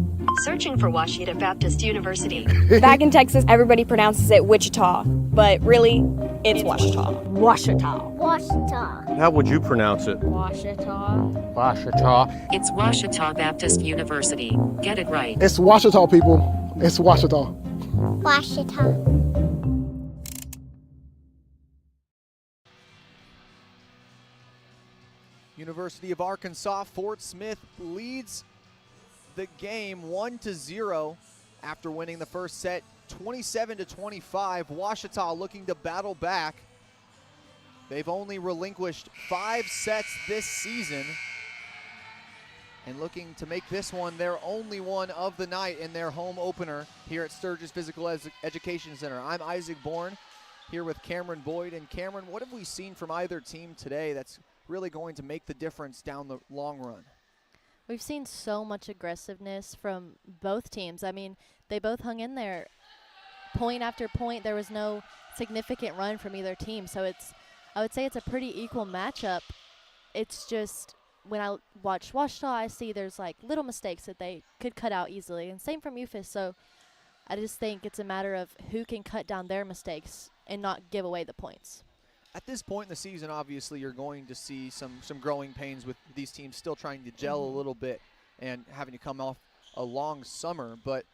Searching for Ouachita Baptist University. Back in Texas, everybody pronounces it Wichita, but really, it's Ouachita. Ouachita. Ouachita. How would you pronounce it? Ouachita. Ouachita. It's Ouachita Baptist University. Get it right. It's Ouachita, people. It's Ouachita. Ouachita. University of Arkansas, Fort Smith leads the game 1-0 after winning the first set 27-25. Ouachita looking to battle back. They've only relinquished 5 sets this season and looking to make this one their only one of the night in their home opener here at Sturgis Physical Education Center. I'm Isaac Bourne here with Cameron Boyd. And Cameron, what have we seen from either team today that's really going to make the difference down the long run? We've seen so much aggressiveness from both teams. I mean, they both hung in there point after point. There was no significant run from either team. So I would say it's a pretty equal matchup. It's just when I watch Ouachita, I see there's like little mistakes that they could cut out easily. And same from UFIS. So I just think it's a matter of who can cut down their mistakes and not give away the points. At this point in the season, obviously, you're going to see some growing pains with these teams still trying to gel a little bit and having to come off a long summer. But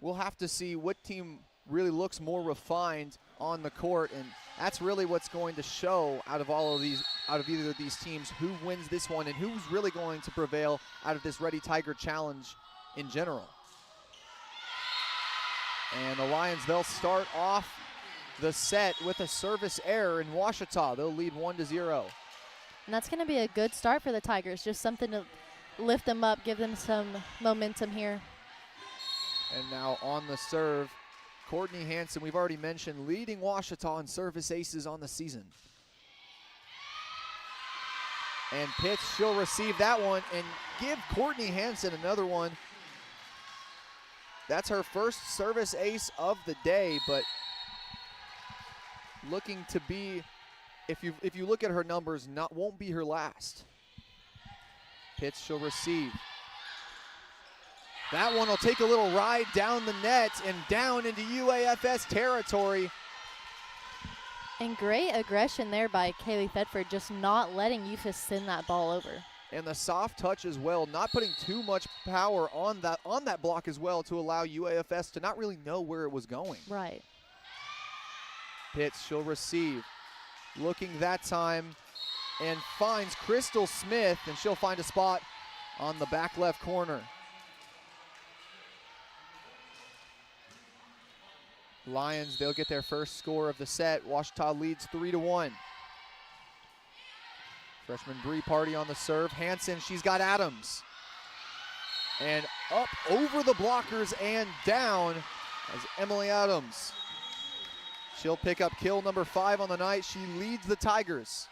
we'll have to see what team really looks more refined on the court, and that's really what's going to show out of either of these teams who wins this one and who's really going to prevail out of this Ready Tiger Challenge in general. And the Lions, they'll start off the set with a service error in Ouachita. They'll lead 1-0. And that's going to be a good start for the Tigers, just something to lift them up, give them some momentum here. And now on the serve, Courtney Hanson, we've already mentioned, leading Ouachita in service aces on the season. And Pitts, she'll receive that one and give Courtney Hanson another one. That's her first service ace of the day, but looking to be if you look at her numbers, won't be her last. Pitts, she'll receive. That one will take a little ride down the net and down into UAFS territory. And great aggression there by Kaylee Thetford, just not letting UFAS send that ball over. And the soft touch as well, not putting too much power on that block as well to allow UAFS to not really know where it was going. Right. Pitts, she'll receive. Looking that time and finds Crystal Smith, and she'll find a spot on the back left corner. Lions, they'll get their first score of the set. Ouachita leads 3-1. Freshman Bree Party on the serve. Hanson, she's got Adams. And up over the blockers and down as Emily Adams. She'll pick up kill number 5 on the night. She leads the Tigers.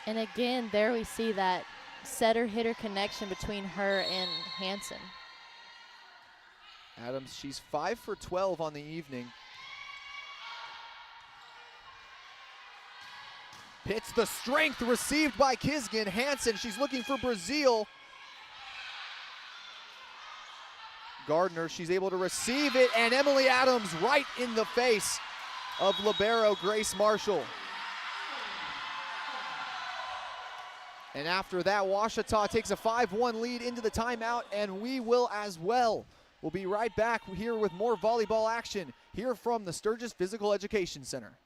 And again, there we see that setter-hitter connection between her and Hanson. Adams, she's 5 for 12 on the evening. Pitts the strength received by Kisgan. Hanson, she's looking for Brazil. Gardner, she's able to receive it, and Emily Adams right in the face of libero Grace Marshall. And after that, Ouachita takes a 5-1 lead into the timeout, and we will as well. We'll be right back here with more volleyball action here from the Sturgis Physical Education Center.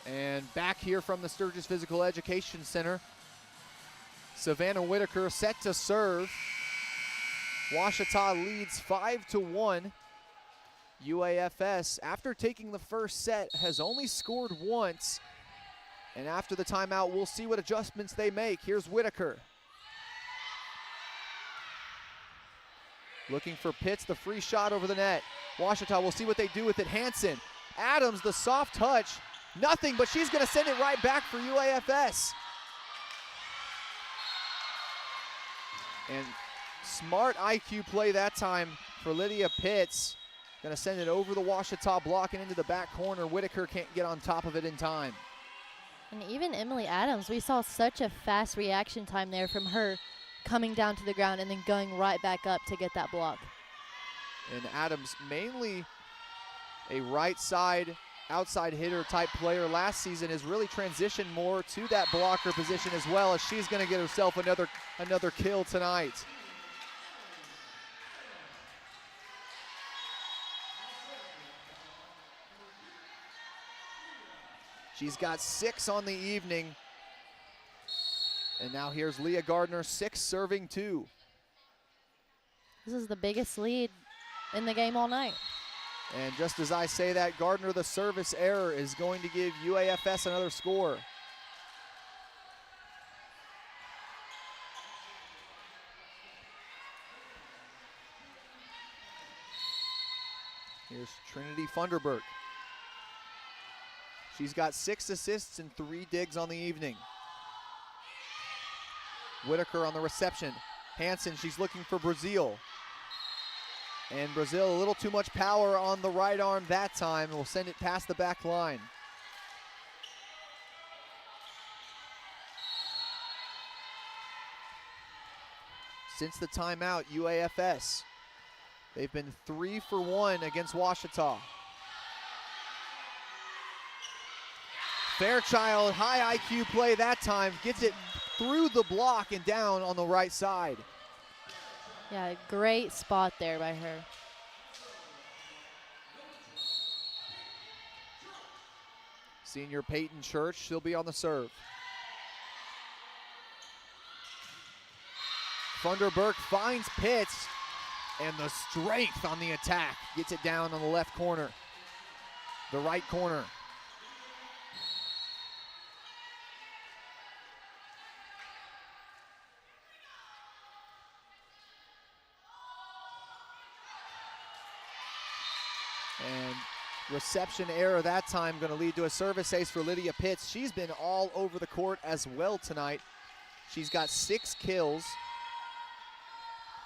And back here from the Sturgis Physical Education Center, Savannah Whitaker set to serve. Ouachita leads 5-1. UAFS, after taking the first set, has only scored once. And after the timeout, we'll see what adjustments they make. Here's Whitaker. Looking for Pitts, the free shot over the net. Ouachita, we'll see what they do with it. Hanson, Adams, the soft touch. Nothing, but she's going to send it right back for UAFS. And smart IQ play that time for Lydia Pitts. Going to send it over the Ouachita block and into the back corner. Whitaker can't get on top of it in time. And even Emily Adams, we saw such a fast reaction time there from her coming down to the ground and then going right back up to get that block. And Adams, mainly a right side, outside hitter type player last season, has really transitioned more to that blocker position as well, as she's going to get herself another kill tonight. She's got 6 on the evening. And now here's Leah Gardner, 6 serving 2. This is the biggest lead in the game all night. And just as I say that, Gardner, the service error, is going to give UAFS another score. Here's Trinity Funderburk. She's got 6 assists and 3 digs on the evening. Whitaker on the reception. Hanson, she's looking for Brazil. And Brazil, a little too much power on the right arm that time. Will send it past the back line. Since the timeout, UAFS, they've been 3 for 1 against Ouachita. Fairchild, high IQ play that time, gets it through the block and down on the right side. Yeah, great spot there by her. Senior Peyton Church, she'll be on the serve. Funderburk finds Pitts, and the strength on the attack gets it down on the left corner, the right corner. And reception error that time, going to lead to a service ace for Lydia Pitts. She's been all over the court as well tonight. She's got 6 kills,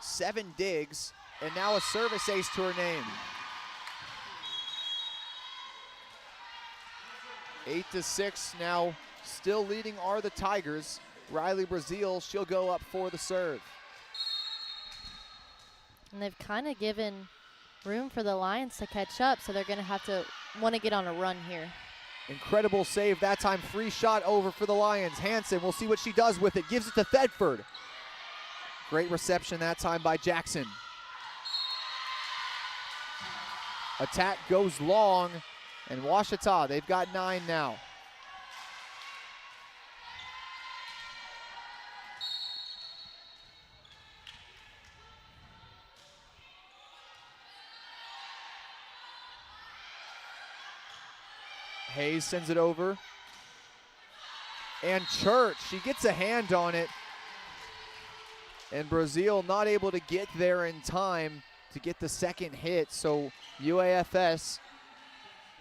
7 digs, and now a service ace to her name. 8-6 now, still leading are the Tigers. Riley Brazil, she'll go up for the serve. And they've kind of given room for the Lions to catch up, so they're going to have to want to get on a run here. Incredible save that time, free shot over for the Lions. Hanson, we'll see what she does with it, gives it to Thedford. Great reception that time by Jackson. Attack goes long, and Ouachita, they've got 9 now. Hayes sends it over. And Church, she gets a hand on it. And Brazil not able to get there in time to get the second hit. So UAFS,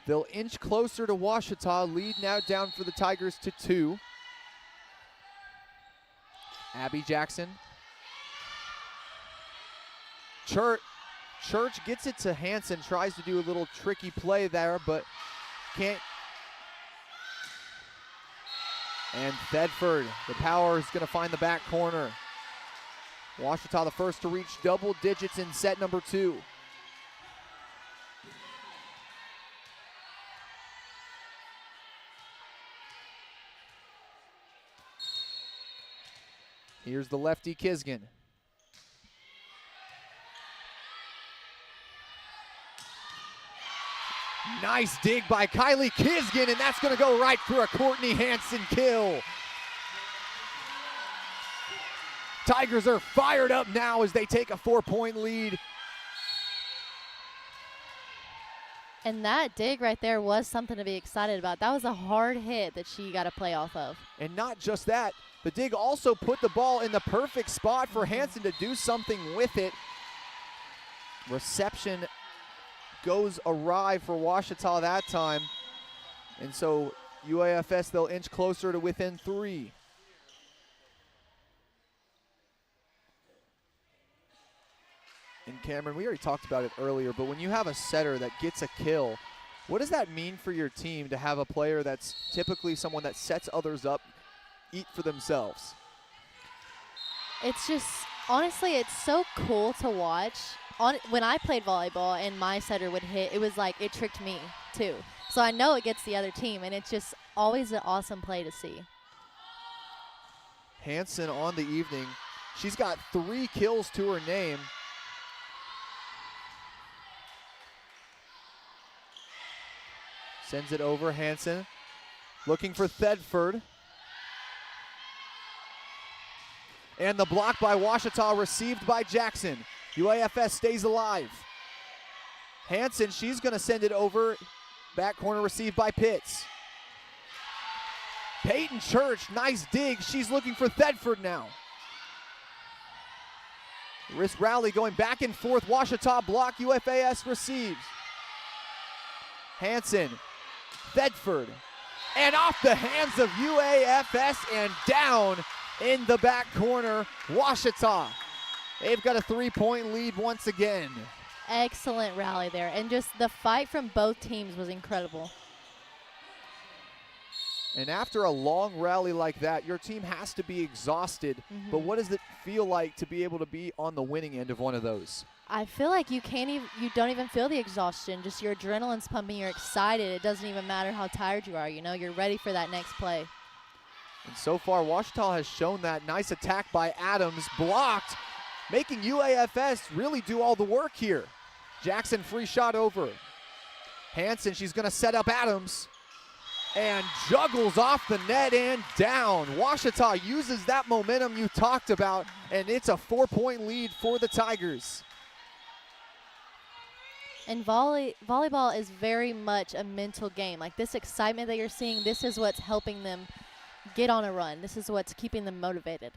they'll inch closer to Ouachita. Lead now down for the Tigers to 2. Abby Jackson. Church gets it to Hanson, tries to do a little tricky play there, but can't. And Thedford, the power is going to find the back corner. Ouachita the first to reach double digits in set number 2. Here's the lefty Kisgan. Nice dig by Kylie Kisgan, and that's going to go right for a Courtney Hanson kill. Tigers are fired up now as they take a 4-point lead. And that dig right there was something to be excited about. That was a hard hit that she got to play off of. And not just that, the dig also put the ball in the perfect spot for Hanson to do something with it. Reception goes awry for Ouachita that time. And so UAFS, they'll inch closer to within 3. And Cameron, we already talked about it earlier, but when you have a setter that gets a kill, what does that mean for your team to have a player that's typically someone that sets others up, eat for themselves? It's just, honestly, it's so cool to watch. When I played volleyball and my setter would hit, it was like it tricked me too. So I know it gets the other team, and it's just always an awesome play to see. Hanson on the evening, she's got 3 kills to her name. Sends it over, Hanson, looking for Thedford. And the block by Ouachita received by Jackson. UAFS stays alive. Hanson, she's going to send it over. Back corner received by Pitts. Peyton Church, nice dig. She's looking for Thedford now. Wrist rally going back and forth. Ouachita block, UFAS receives. Hanson, Thedford, and off the hands of UAFS and down in the back corner, Ouachita. They've got a 3-point lead once again. Excellent rally there, and just the fight from both teams was incredible. And after a long rally like that, your team has to be exhausted. But what does it feel like to be able to be on the winning end of one of those? I feel like you don't even feel the exhaustion. Just your adrenaline's pumping, you're excited. It doesn't even matter how tired you are, you're ready for that next play. And so far, Ouachita has shown that. Nice attack by Adams, blocked, making UAFS really do all the work here. Jackson free shot over. Hanson, she's gonna set up Adams and juggles off the net and down. Ouachita uses that momentum you talked about, and it's a 4-point lead for the Tigers. And volleyball is very much a mental game. Like this excitement that you're seeing, this is what's helping them get on a run. This is what's keeping them motivated.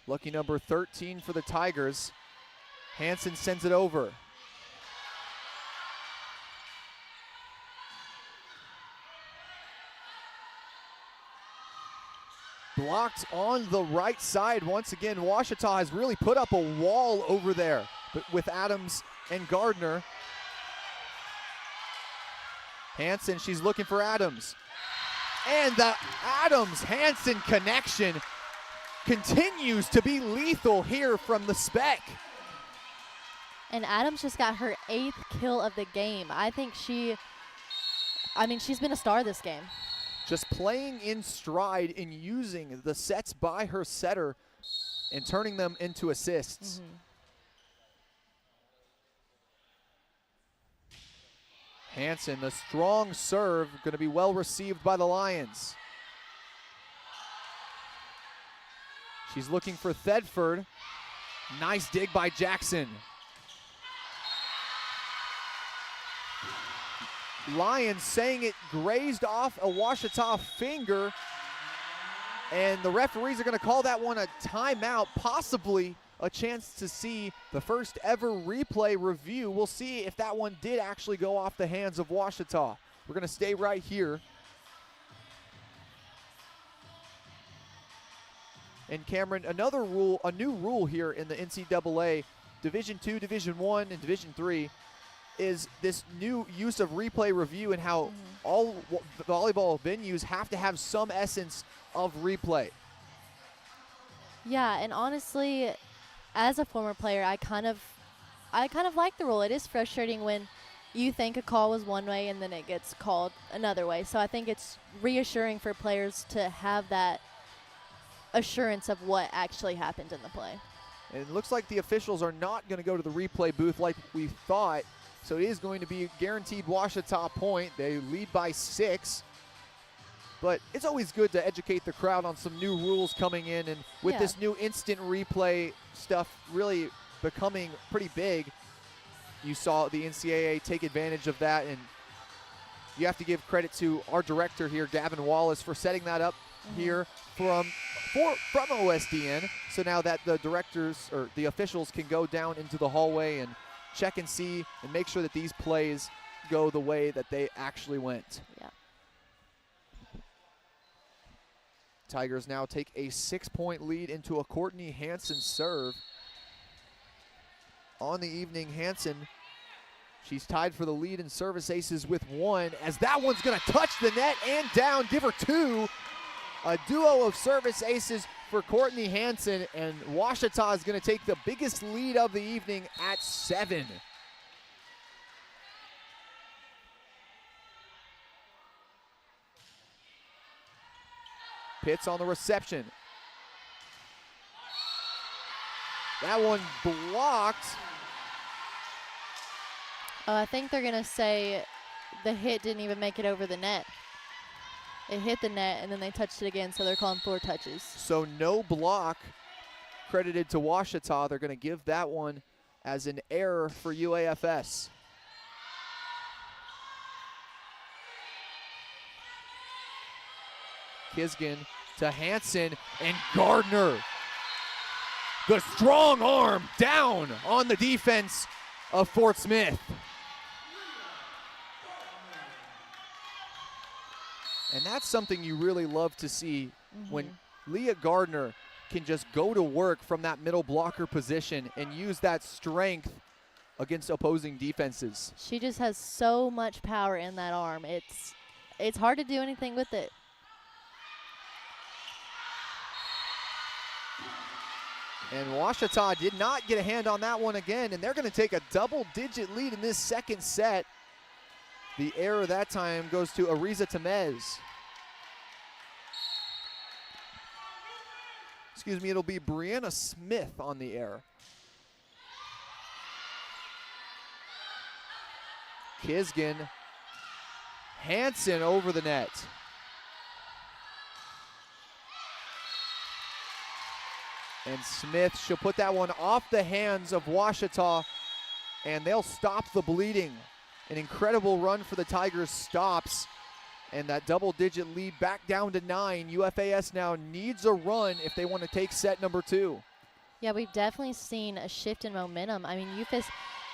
Lucky number 13 for the Tigers. Hanson sends it over. Blocked on the right side once again. Ouachita has really put up a wall over there, but with Adams and Gardner. Hanson, she's looking for Adams. And the Adams-Hanson connection continues to be lethal here from the Spec. And Adams just got her 8th kill of the game. I think she's been a star this game. Just playing in stride and using the sets by her setter and turning them into assists. Hanson, the strong serve, going to be well received by the Lions. She's looking for Thedford. Nice dig by Jackson. Lions saying it grazed off a Ouachita finger, and the referees are going to call that one a timeout, possibly a chance to see the first ever replay review. We'll see if that one did actually go off the hands of Ouachita. We're going to stay right here. And Cameron, a new rule here in the NCAA Division II, Division I, and Division III is this new use of replay review and how all volleyball venues have to have some essence of replay. Yeah, and honestly, as a former player, I kind of like the rule. It is frustrating when you think a call was one way and then it gets called another way. So I think it's reassuring for players to have that assurance of what actually happened in the play. And it looks like the officials are not going to go to the replay booth like we thought. So it is going to be a guaranteed Ouachita point. They lead by 6. But it's always good to educate the crowd on some new rules coming in. And with this new instant replay stuff really becoming pretty big, you saw the NCAA take advantage of that. And you have to give credit to our director here, Gavin Wallace, for setting that up here from OSDN. So now that the directors or the officials can go down into the hallway and check and see and make sure that these plays go the way that they actually went. Yeah. Tigers now take a 6-point lead into a Courtney Hanson serve. On the evening, Hanson, she's tied for the lead in service aces with 1, as that one's gonna touch the net and down, give her 2. A duo of service aces for Courtney Hanson, and Ouachita is going to take the biggest lead of the evening at 7. Pitts on the reception. That one blocked. I think they're going to say the hit didn't even make it over the net. It hit the net, and then they touched it again, so they're calling 4 touches. So no block credited to Ouachita. They're going to give that one as an error for UAFS. Kisgan to Hanson, and Gardner. The strong arm down on the defense of Fort Smith. And that's something you really love to see when Leah Gardner can just go to work from that middle blocker position and use that strength against opposing defenses. She just has so much power in that arm. It's hard to do anything with it. And Ouachita did not get a hand on that one again, and they're going to take a double-digit lead in this second set. The error that time goes to Ariza Tamez. excuse me, it'll be Brianna Smith on the air. Kisgan, Hansen over the net. And Smith, she'll put that one off the hands of Ouachita, and they'll stop the bleeding. An incredible run for the Tigers stops, and that double-digit lead back down to 9. UFAS now needs a run if they want to take set number 2. Yeah, we've definitely seen a shift in momentum. I mean, UFAS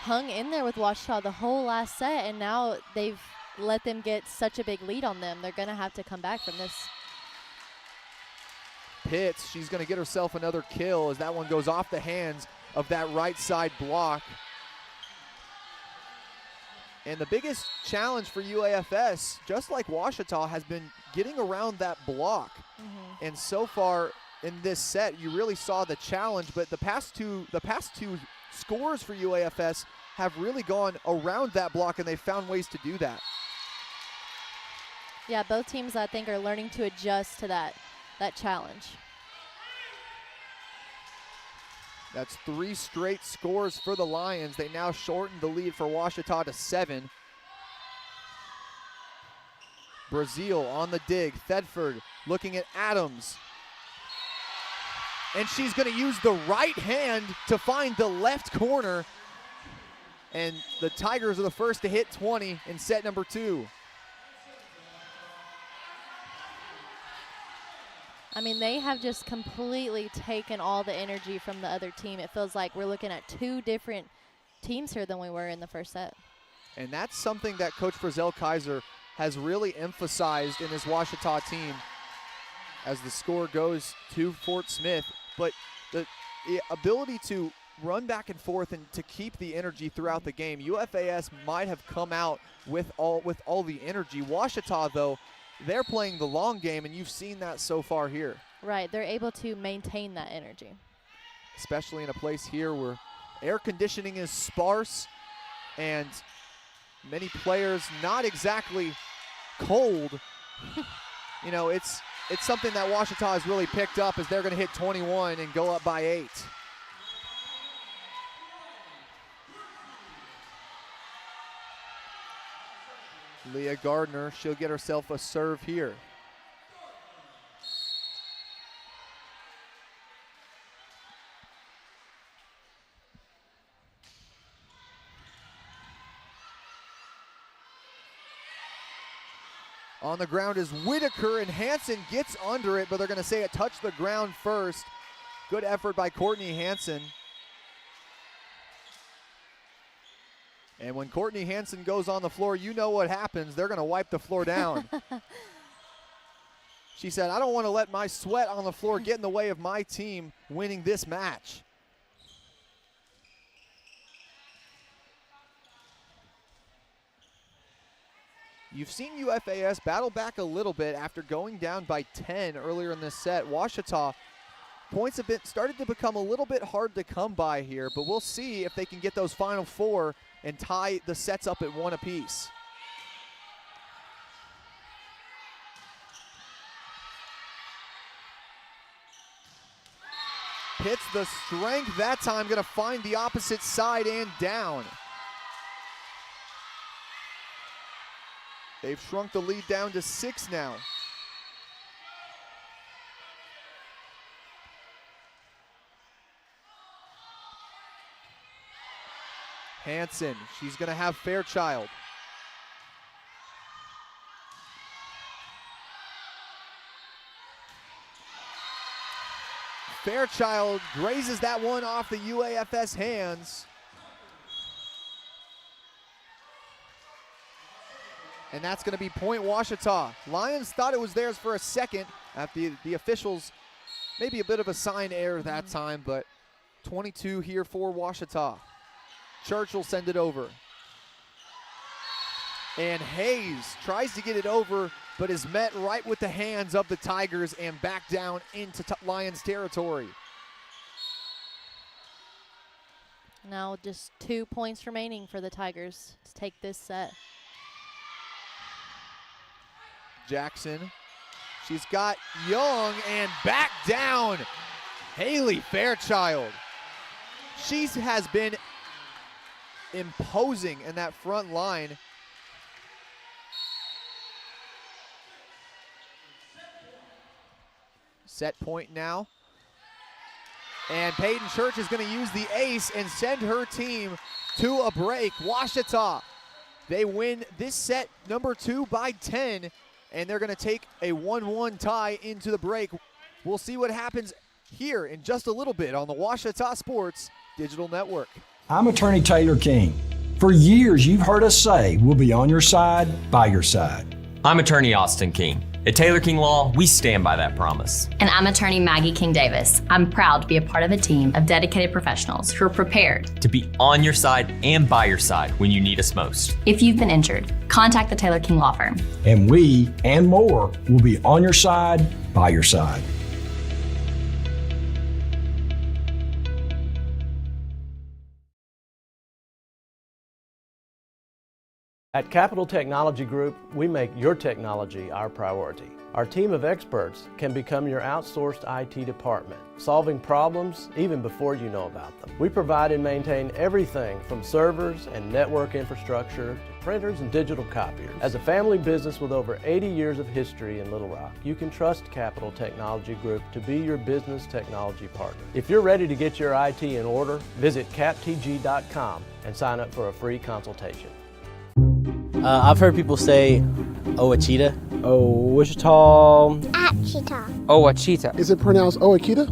hung in there with Ouachita the whole last set, and now they've let them get such a big lead on them. They're going to have to come back from this. Pitts, she's going to get herself another kill as that one goes off the hands of that right side block. And the biggest challenge for UAFS, just like Ouachita, has been getting around that block. And so far in this set, you really saw the challenge, but the past two scores for UAFS have really gone around that block, and they've found ways to do that. Yeah, both teams, I think, are learning to adjust to that challenge. That's 3 straight scores for the Lions. They now shorten the lead for Ouachita to 7. Brazil on the dig. Thedford looking at Adams. And she's going to use the right hand to find the left corner. And the Tigers are the first to hit 20 in set number 2. I mean, they have just completely taken all the energy from the other team. It feels like we're looking at 2 different teams here than we were in the first set. And that's something that Coach Frizzell Kaiser has really emphasized in his Ouachita team as the score goes to Fort Smith. But the ability to run back and forth and to keep the energy throughout the game. UFAS might have come out with all the energy. Ouachita, though, they're playing the long game, and you've seen that so far here. Right, they're able to maintain that energy. Especially in a place here where air conditioning is sparse and many players not exactly cold. You know, it's something that Ouachita has really picked up as they're going to hit 21 and go up by 8. Leah Gardner, she'll get herself a serve here. On the ground is Whitaker, and Hansen gets under it, but they're going to say it touched the ground first. Good effort by Courtney Hansen. And when Courtney Hansen goes on the floor, you know what happens. They're going to wipe the floor down. She said, I don't want to let my sweat on the floor get in the way of my team winning this match. You've seen UFAS battle back a little bit after going down by 10 earlier in this set. Ouachita points have started to become a little bit hard to come by here, but we'll see if they can get those final 4 and tie the sets up at 1 apiece. Hits the strength that time, going to find the opposite side and down. They've shrunk the lead down to 6 now. Hansen, she's going to have Fairchild. Fairchild grazes that one off the UAFS hands. And that's going to be point Ouachita. Lions thought it was theirs for a second after the officials, maybe a bit of a sign error that time, but 22 here for Ouachita. Church will send it over. And Hayes tries to get it over, but is met right with the hands of the Tigers and back down into Lions territory. Now just 2 points remaining for the Tigers to take this set. Jackson, she's got Young, and back down. Haley Fairchild. She has been imposing in that front line. Set point now. And Peyton Church is going to use the ace and send her team to a break. Ouachita, they win this set number 2 by 10, and they're going to take a 1-1 tie into the break. We'll see what happens here in just a little bit on the Ouachita Sports Digital Network. I'm Attorney Taylor King. For years, you've heard us say we'll be on your side, by your side. I'm Attorney Austin King. At Taylor King Law, we stand by that promise. And I'm attorney Maggie King Davis. I'm proud to be a part of a team of dedicated professionals who are prepared to be on your side and by your side when you need us most. If you've been injured, contact the Taylor King Law Firm. And we and more will be on your side, by your side. At Capital Technology Group, we make your technology our priority. Our team of experts can become your outsourced IT department, solving problems even before you know about them. We provide and maintain everything from servers and network infrastructure to printers and digital copiers. As a family business with over 80 years of history in Little Rock, you can trust Capital Technology Group to be your business technology partner. If you're ready to get your IT in order, visit captg.com and sign up for a free consultation. I've heard people say Ouachita. Wichita. Achita. Ouachita. Is it pronounced Oakita?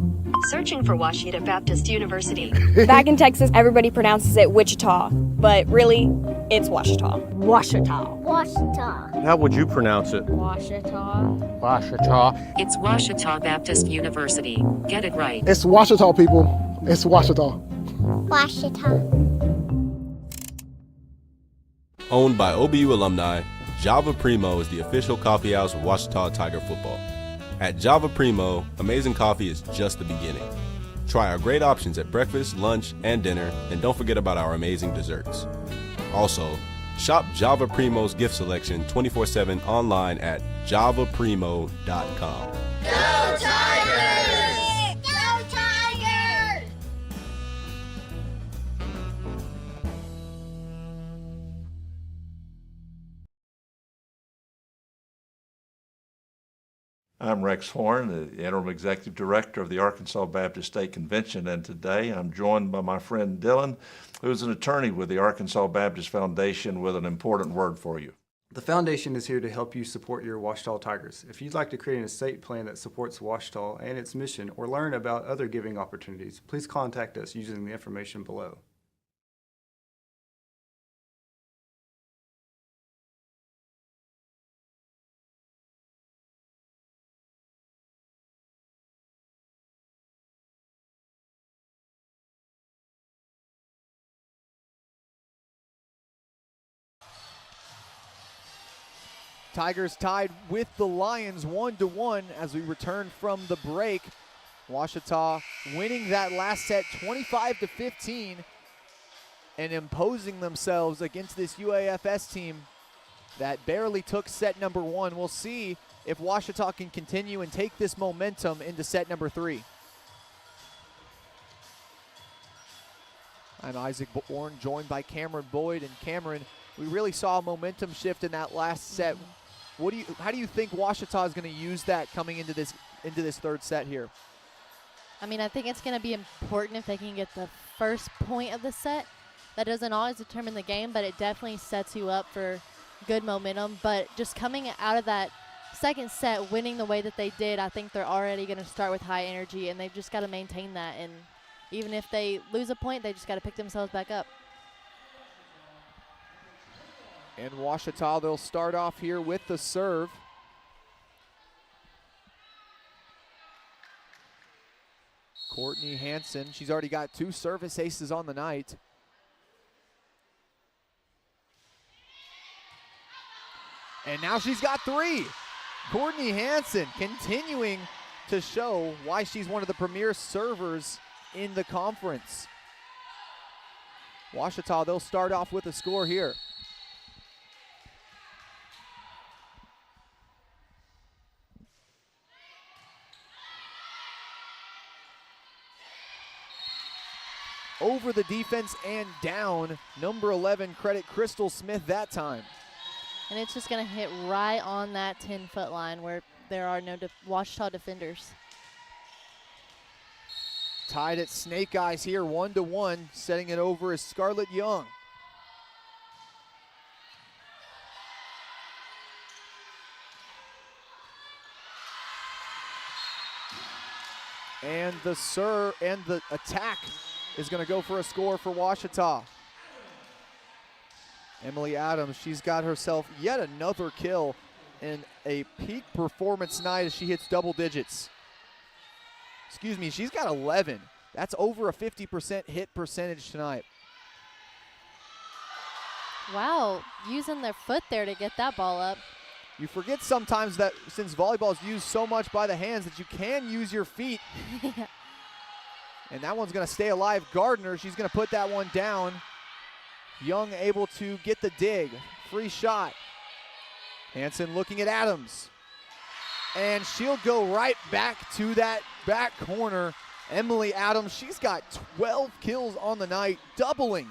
Searching for Ouachita Baptist University. Back in Texas, everybody pronounces it Wichita, but really, it's Ouachita. Ouachita. Ouachita. How would you pronounce it? Ouachita. Ouachita. It's Ouachita Baptist University. Get it right. It's Ouachita, people. It's Ouachita. Ouachita. Owned by OBU alumni, Java Primo is the official coffee house of Ouachita Tiger football. At Java Primo, amazing coffee is just the beginning. Try our great options at breakfast, lunch, and dinner, and don't forget about our amazing desserts. Also, shop Java Primo's gift selection 24/7 online at javaprimo.com. Go Tigers! Go Tigers! I'm Rex Horn, the Interim Executive Director of the Arkansas Baptist State Convention, and today I'm joined by my friend Dylan, who's an attorney with the Arkansas Baptist Foundation with an important word for you. The foundation is here to help you support your Ouachita Tigers. If you'd like to create an estate plan that supports Ouachita and its mission or learn about other giving opportunities, please contact us using the information below. Tigers tied with the Lions 1-1 as we return from the break. Ouachita winning that last set 25-15 and imposing themselves against this UAFS team that barely took set number 1. We'll see if Ouachita can continue and take this momentum into set number 3. I'm Isaac Bourne, joined by Cameron Boyd. And Cameron, we really saw a momentum shift in that last set. How do you think Ouachita is going to use that coming into this third set here? I mean, I think it's going to be important if they can get the first point of the set. That doesn't always determine the game, but it definitely sets you up for good momentum. But just coming out of that second set, winning the way that they did, I think they're already going to start with high energy, and they've just got to maintain that. And even if they lose a point, they just got to pick themselves back up. And Ouachita, they'll start off here with the serve. Courtney Hansen, she's already got 2 service aces on the night. And now she's got 3. Courtney Hansen continuing to show why she's one of the premier servers in the conference. Ouachita, they'll start off with a score here. over the defense and down. Number 11, credit Crystal Smith that time. And it's just going to hit right on that 10-foot line where there are no Ouachita defenders. Tied at snake eyes here, 1-1. Setting it over is Scarlett Young. And the attack is going to go for a score for Ouachita. Emily Adams, she's got herself yet another kill in a peak performance night as she hits double digits. Excuse me, she's got 11. That's over a 50% hit percentage tonight. Wow, using their foot there to get that ball up. You forget sometimes that since volleyball is used so much by the hands that you can use your feet. Yeah. And that one's going to stay alive. Gardner, she's going to put that one down. Young able to get the dig. Free shot. Hanson looking at Adams. And she'll go right back to that back corner. Emily Adams, she's got 12 kills on the night, doubling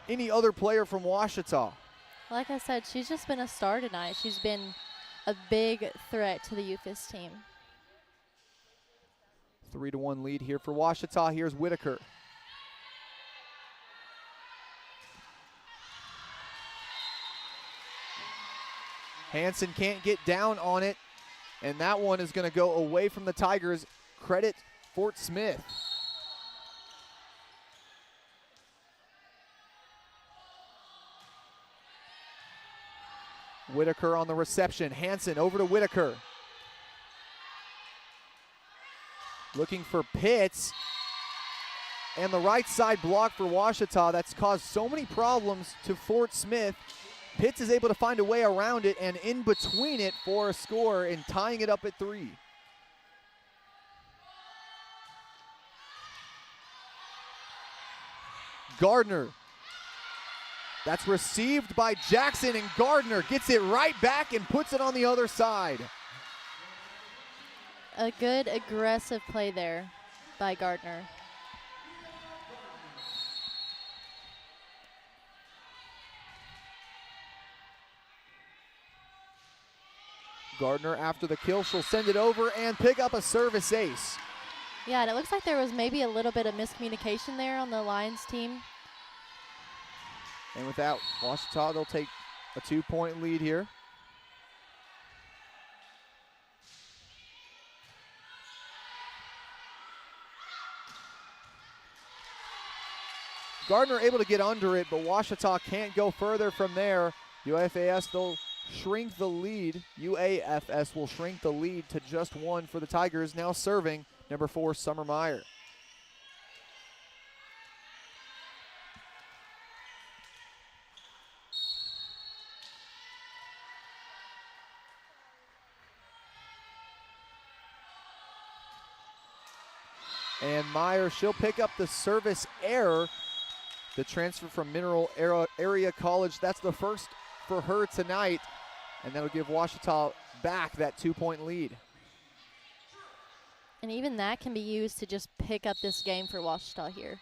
any other player from Ouachita. Like I said, she's just been a star tonight. She's been a big threat to the UFIS team. 3-1 lead here for Ouachita. Here's Whitaker. Hanson can't get down on it, and that one is going to go away from the Tigers. Credit Fort Smith. Whitaker on the reception. Hanson over to Whitaker. Looking for Pitts. And the right side block for Ouachita that's caused so many problems to Fort Smith. Pitts is able to find a way around it and in between it for a score and tying it up at 3. Gardner. That's received by Jackson, and Gardner gets it right back and puts it on the other side. A good aggressive play there by Gardner. Gardner after the kill, she'll send it over and pick up a service ace. Yeah, and it looks like there was maybe a little bit of miscommunication there on the Lions team. And with that, Ouachita, they'll take a 2-point lead here. Gardner able to get under it, but Ouachita can't go further from there. UAFS, they'll shrink the lead. UAFS will shrink the lead to just 1 for the Tigers. Now serving number 4, Summer Meyer. And Meyer, she'll pick up the service error. The transfer from Mineral Area College, that's the first for her tonight. And that'll give Ouachita back that 2-point lead. And even that can be used to just pick up this game for Ouachita here.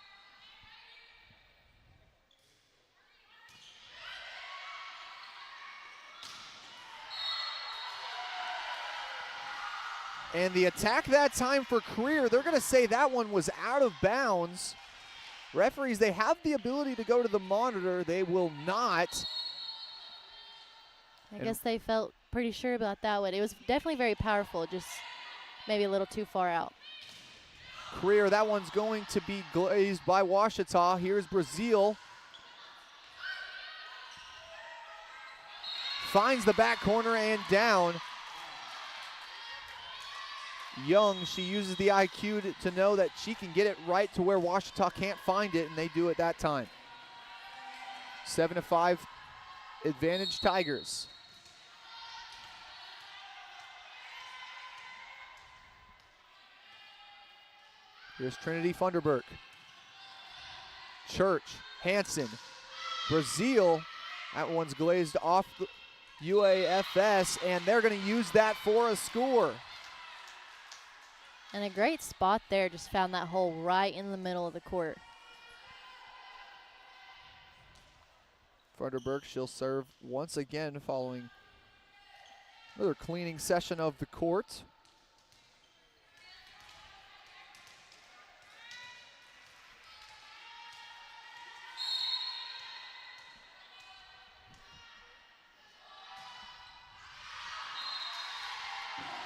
And the attack that time for Career, they're going to say that one was out of bounds. Referees, they have the ability to go to the monitor. They will not. I guess they felt pretty sure about that one. It was definitely very powerful, just maybe a little too far out. Career, that one's going to be glazed by Ouachita. Here's Brazil. Finds the back corner and down. Young, she uses the IQ to know that she can get it right to where Ouachita can't find it, and they do it that time. 7-5 advantage Tigers. Here's Trinity Funderburk. Church, Hanson, Brazil. That one's glazed off the UAFS, and they're going to use that for a score. And a great spot there, just found that hole right in the middle of the court. Frederberg, she'll serve once again following another cleaning session of the court.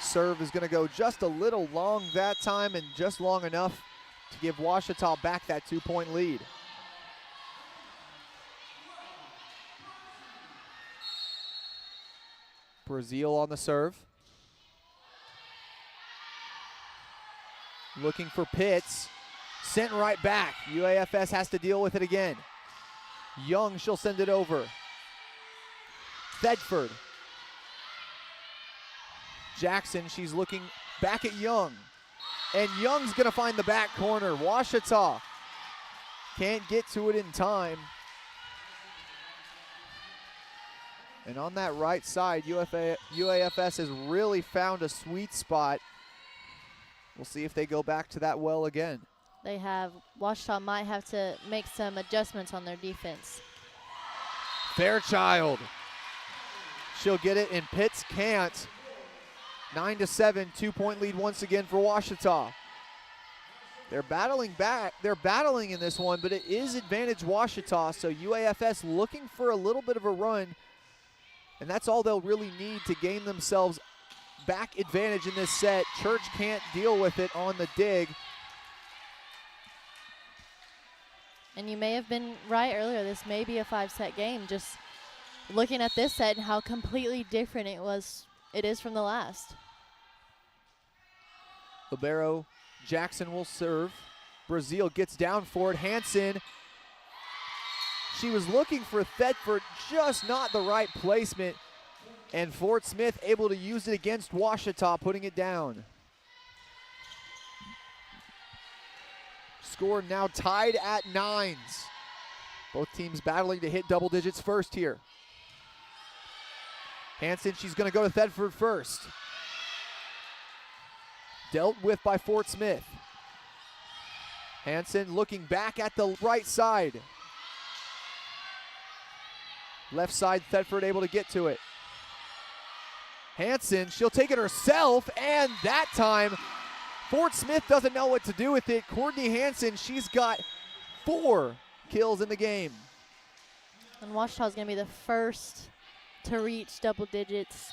Serve is going to go just a little long that time, and just long enough to give Ouachita back that 2-point lead. Brazil on the serve. Looking for Pitts. Sent right back. UAFS has to deal with it again. Young, she'll send it over. Thedford. Jackson, she's looking back at Young. And Young's going to find the back corner. Ouachita can't get to it in time. And on that right side, UAFS has really found a sweet spot. We'll see if they go back to that well again. They have, Ouachita might have to make some adjustments on their defense. Fairchild. She'll get it, and Pitts can't. 9-7, 2-point lead once again for Ouachita. They're battling back. They're battling in this one, but it is advantage Ouachita, so UAFS looking for a little bit of a run, and that's all they'll really need to gain themselves back advantage in this set. Church can't deal with it on the dig. And you may have been right earlier. This may be a 5-set game. Just looking at this set and how completely different it is from the last. Libero Jackson will serve. Brazil gets down for it. Hansen. She was looking for Thedford, just not the right placement. And Fort Smith able to use it against Ouachita, putting it down. Score now tied at 9s. Both teams battling to hit double digits first here. Hansen, she's going to go to Thedford first. Dealt with by Fort Smith. Hansen looking back at the right side. Left side, Thedford able to get to it. Hansen, she'll take it herself, and that time, Fort Smith doesn't know what to do with it. Courtney Hansen, she's got 4 kills in the game. And Ouachita's going to be the first to reach double digits.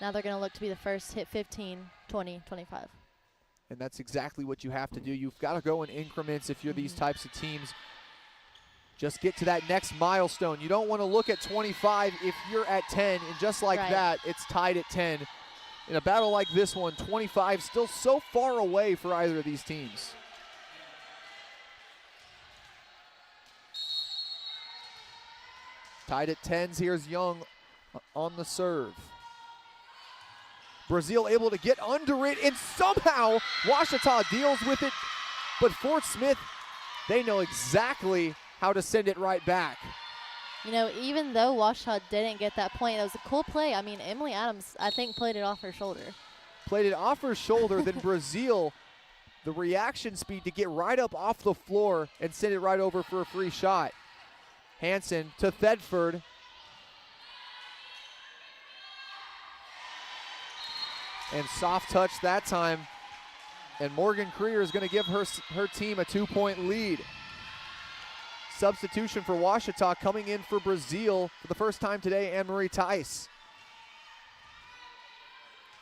Now they're going to look to be the first to hit 15, 20, 25. And that's exactly what you have to do. You've got to go in increments if you're these types of teams. Just get to that next milestone. You don't want to look at 25 if you're at 10, and just like that, it's tied at 10. In a battle like this one, 25 still so far away for either of these teams. Tied at 10s, here's Young on the serve. Brazil able to get under it, and somehow Ouachita deals with it. But Fort Smith, they know exactly how to send it right back. You know, even though Ouachita didn't get that point, it was a cool play. I mean, Emily Adams, I think, played it off her shoulder. Played it off her shoulder, then Brazil, the reaction speed to get right up off the floor and send it right over for a free shot. Hansen to Thedford. And soft touch that time. And Morgan Creer is going to give her team a 2-point lead. Substitution for Ouachita coming in for Brazil for the first time today, Anne-Marie Tice.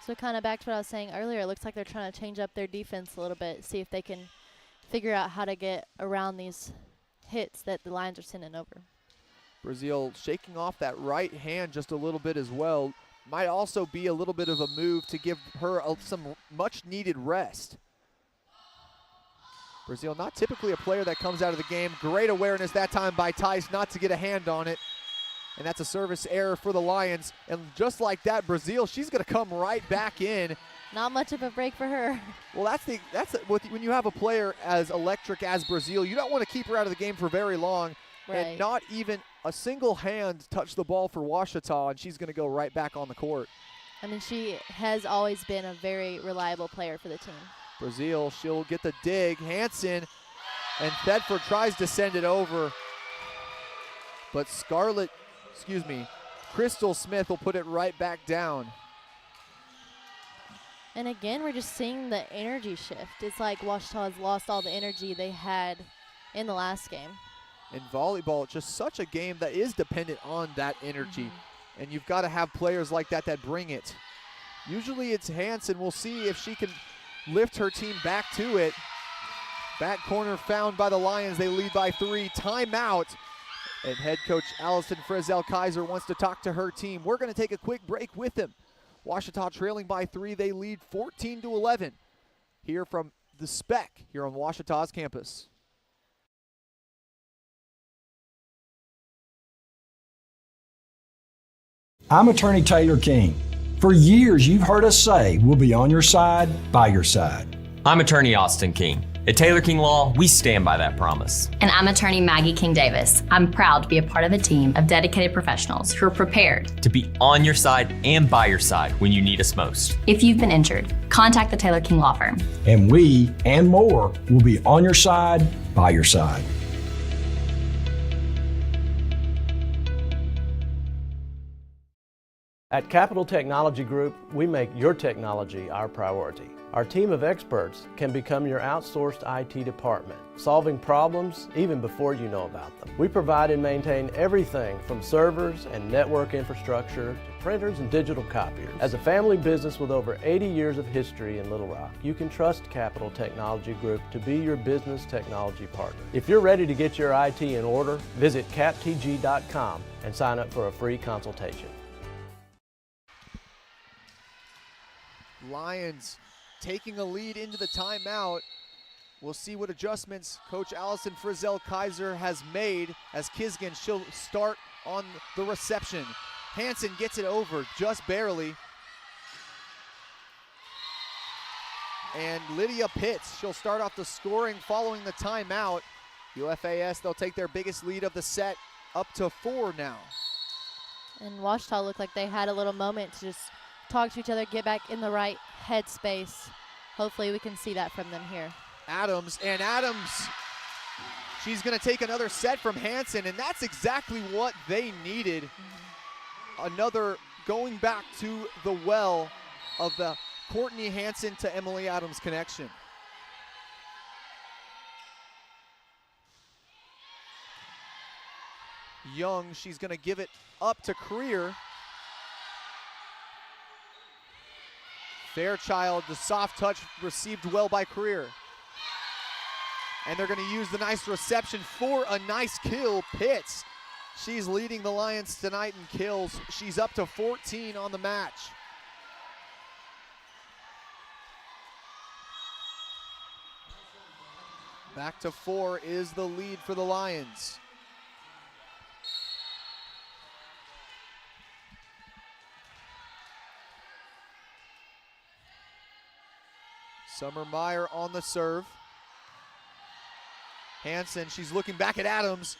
So kind of back to what I was saying earlier, it looks like they're trying to change up their defense a little bit, see if they can figure out how to get around these hits that the Lions are sending over. Brazil shaking off that right hand just a little bit as well. Might also be a little bit of a move to give her some much needed rest. Brazil not typically a player that comes out of the game. Great awareness that time by Tice not to get a hand on it. And that's a service error for the Lions. And just like that, Brazil, she's going to come right back in. Not much of a break for her. Well, when you have a player as electric as Brazil, you don't want to keep her out of the game for very long. Right. And not even a single hand touch the ball for Ouachita, and she's going to go right back on the court. I mean, she has always been a very reliable player for the team. Brazil, she'll get the dig. Hansen, and Thedford tries to send it over. but Crystal Smith will put it right back down. And again, we're just seeing the energy shift. It's like Ouachita has lost all the energy they had in the last game. In volleyball, just such a game that is dependent on that energy. And you've got to have players like that that bring it. Usually it's Hanson. We'll see if she can lift her team back to it. Back corner found by the Lions. They lead by 3. Timeout. And head coach Allison Frizzell-Kaiser wants to talk to her team. We're going to take a quick break with him. Ouachita trailing by 3. They lead 14-11. Here from the Spec here on Ouachita's campus. I'm attorney Taylor King. For years, you've heard us say we'll be on your side, by your side. I'm attorney Austin King. At Taylor King Law, we stand by that promise. And I'm attorney Maggie King Davis. I'm proud to be a part of a team of dedicated professionals who are prepared to be on your side and by your side when you need us most. If you've been injured, contact the Taylor King Law Firm. And we, and more, will be on your side, by your side. At Capital Technology Group, we make your technology our priority. Our team of experts can become your outsourced IT department, solving problems even before you know about them. We provide and maintain everything from servers and network infrastructure to printers and digital copiers. As a family business with over 80 years of history in Little Rock, you can trust Capital Technology Group to be your business technology partner. If you're ready to get your IT in order, visit captg.com and sign up for a free consultation. Lions taking a lead into the timeout. We'll see what adjustments Coach Allison Frizzell-Kaiser has made as Kisgan, she'll start on the reception. Hanson gets it over just barely. And Lydia Pitts, she'll start off the scoring following the timeout. UFAS, they'll take their biggest lead of the set up to 4 now. And Ouachita looked like they had a little moment to just talk to each other, get back in the right headspace. Hopefully we can see that from them here. Adams, she's going to take another set from Hanson, and that's exactly what they needed. Another going back to the well of the Courtney Hanson to Emily Adams connection. Young, she's going to give it up to Creer. Fairchild, the soft touch received well by Creer. And they're going to use the nice reception for a nice kill. Pitts, she's leading the Lions tonight in kills. She's up to 14 on the match. Back to 4 is the lead for the Lions. Summer Meyer on the serve. Hanson, she's looking back at Adams.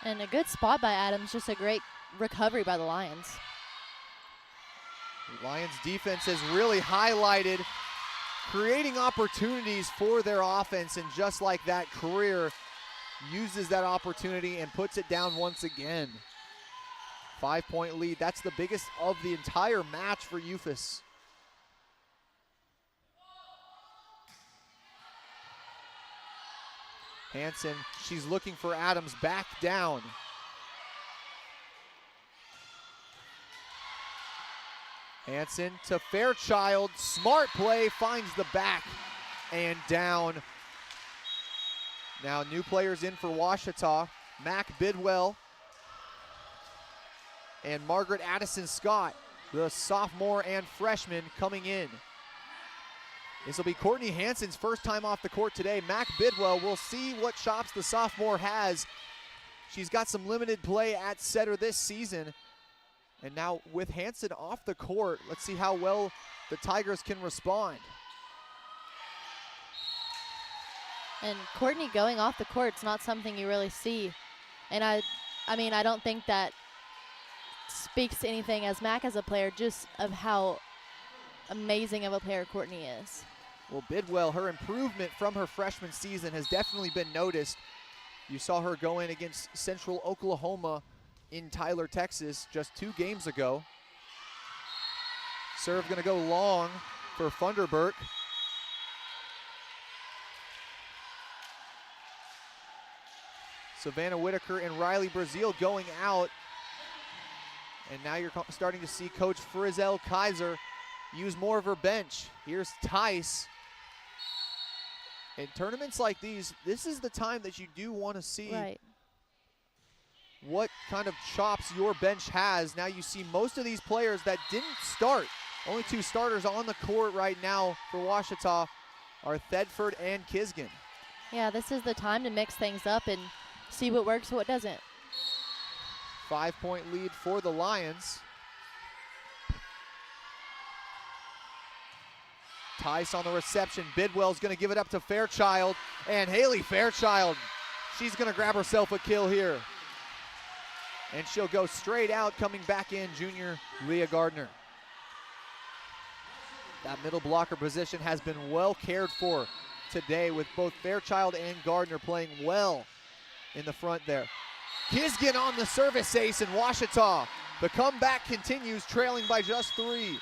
And a good spot by Adams, just a great recovery by the Lions. The Lions defense has really highlighted creating opportunities for their offense, and just like that, Creer uses that opportunity and puts it down once again. 5-point lead, that's the biggest of the entire match for UFAS. Hanson, she's looking for Adams back down. Hanson to Fairchild, smart play, finds the back and down. Now new players in for Ouachita, Mac Bidwell and Margaret Addison Scott, the sophomore and freshman coming in. This will be Courtney Hanson's first time off the court today. Mac Bidwell, we'll see what chops the sophomore has. She's got some limited play at setter this season. And now with Hanson off the court, let's see how well the Tigers can respond. And Courtney going off the court is not something you really see. And I mean, I don't think that speaks to anything as Mac as a player, just of how amazing of a player Courtney is. Well, Bidwell, her improvement from her freshman season has definitely been noticed. You saw her go in against Central Oklahoma in Tyler, Texas just 2 games ago. Serve gonna go long for Funderburk. Savannah Whitaker and Riley Brazil going out. And now you're starting to see Coach Frizzell Kaiser use more of her bench. Here's Tice. In tournaments like these, this is the time that you do want to see what kind of chops your bench has. Now you see most of these players that didn't start. Only 2 starters on the court right now for Ouachita are Thedford and Kisgan. Yeah, this is the time to mix things up and see what works, what doesn't. 5-point lead for the Lions. Tice on the reception. Bidwell's going to give it up to Fairchild. And Haley Fairchild, she's going to grab herself a kill here. And she'll go straight out, coming back in, junior Leah Gardner. That middle blocker position has been well cared for today, with both Fairchild and Gardner playing well in the front there. Kisgan on the service ace, and Ouachita. The comeback continues, trailing by just 3.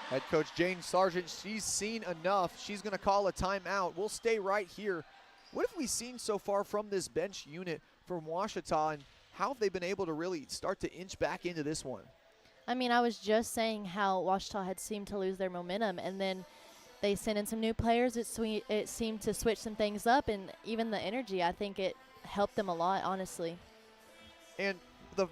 Head coach Jane Sargent, she's seen enough. She's going to call a timeout. We'll stay right here. What have we seen so far from this bench unit from Ouachita, and how have they been able to really start to inch back into this one? I mean, I was just saying how Ouachita had seemed to lose their momentum, and then they sent in some new players. It seemed to switch some things up, and even the energy, I think it helped them a lot, honestly. And the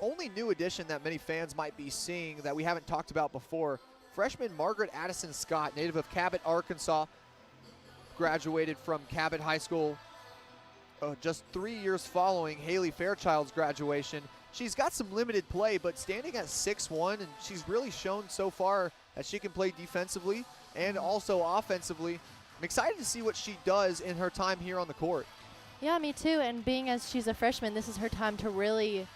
only new addition that many fans might be seeing that we haven't talked about before, freshman Margaret Addison Scott, native of Cabot, Arkansas, graduated from Cabot High School just 3 years following Haley Fairchild's graduation. She's got some limited play, but standing at 6'1", and she's really shown so far that she can play defensively and also offensively. I'm excited to see what she does in her time here on the court. Yeah, me too, and being as she's a freshman, this is her time to really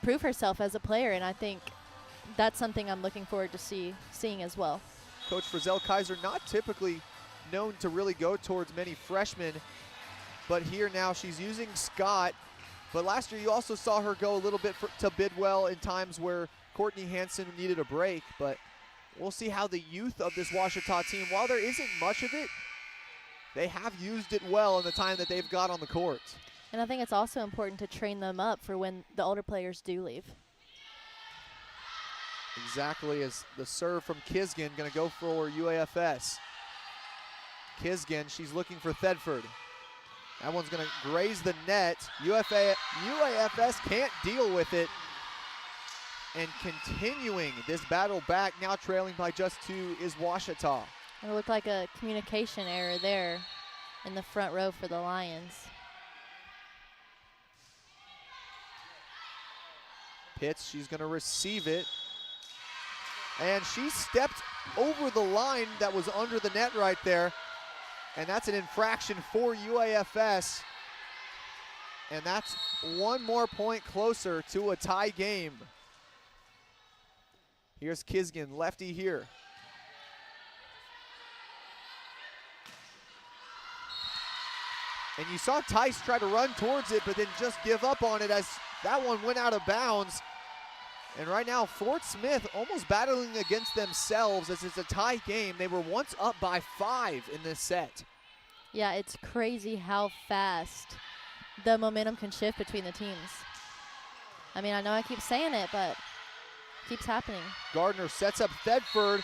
prove herself as a player, and I think that's something I'm looking forward to seeing as well. Coach Frizzell Kaiser, not typically known to really go towards many freshmen, but here now she's using Scott. But last year you also saw her go a little bit to Bidwell in times where Courtney Hansen needed a break, but we'll see how the youth of this Ouachita team, while there isn't much of it, they have used it well in the time that they've got on the court. And I think it's also important to train them up for when the older players do leave. Exactly, as the serve from Kisgan going to go for UAFS. Kisgan, she's looking for Thedford. That one's going to graze the net. UAFS can't deal with it. And continuing this battle back, now trailing by just 2, is Ouachita. It looked like a communication error there in the front row for the Lions. Pitts, she's going to receive it. And she stepped over the line that was under the net right there. And that's an infraction for UAFS. And that's 1 more point closer to a tie game. Here's Kisgan, lefty here. And you saw Tice try to run towards it, but then just give up on it as that one went out of bounds. And right now, Fort Smith almost battling against themselves as it's a tie game. They were once up by 5 in this set. Yeah, it's crazy how fast the momentum can shift between the teams. I mean, I know I keep saying it, but it keeps happening. Gardner sets up Thedford.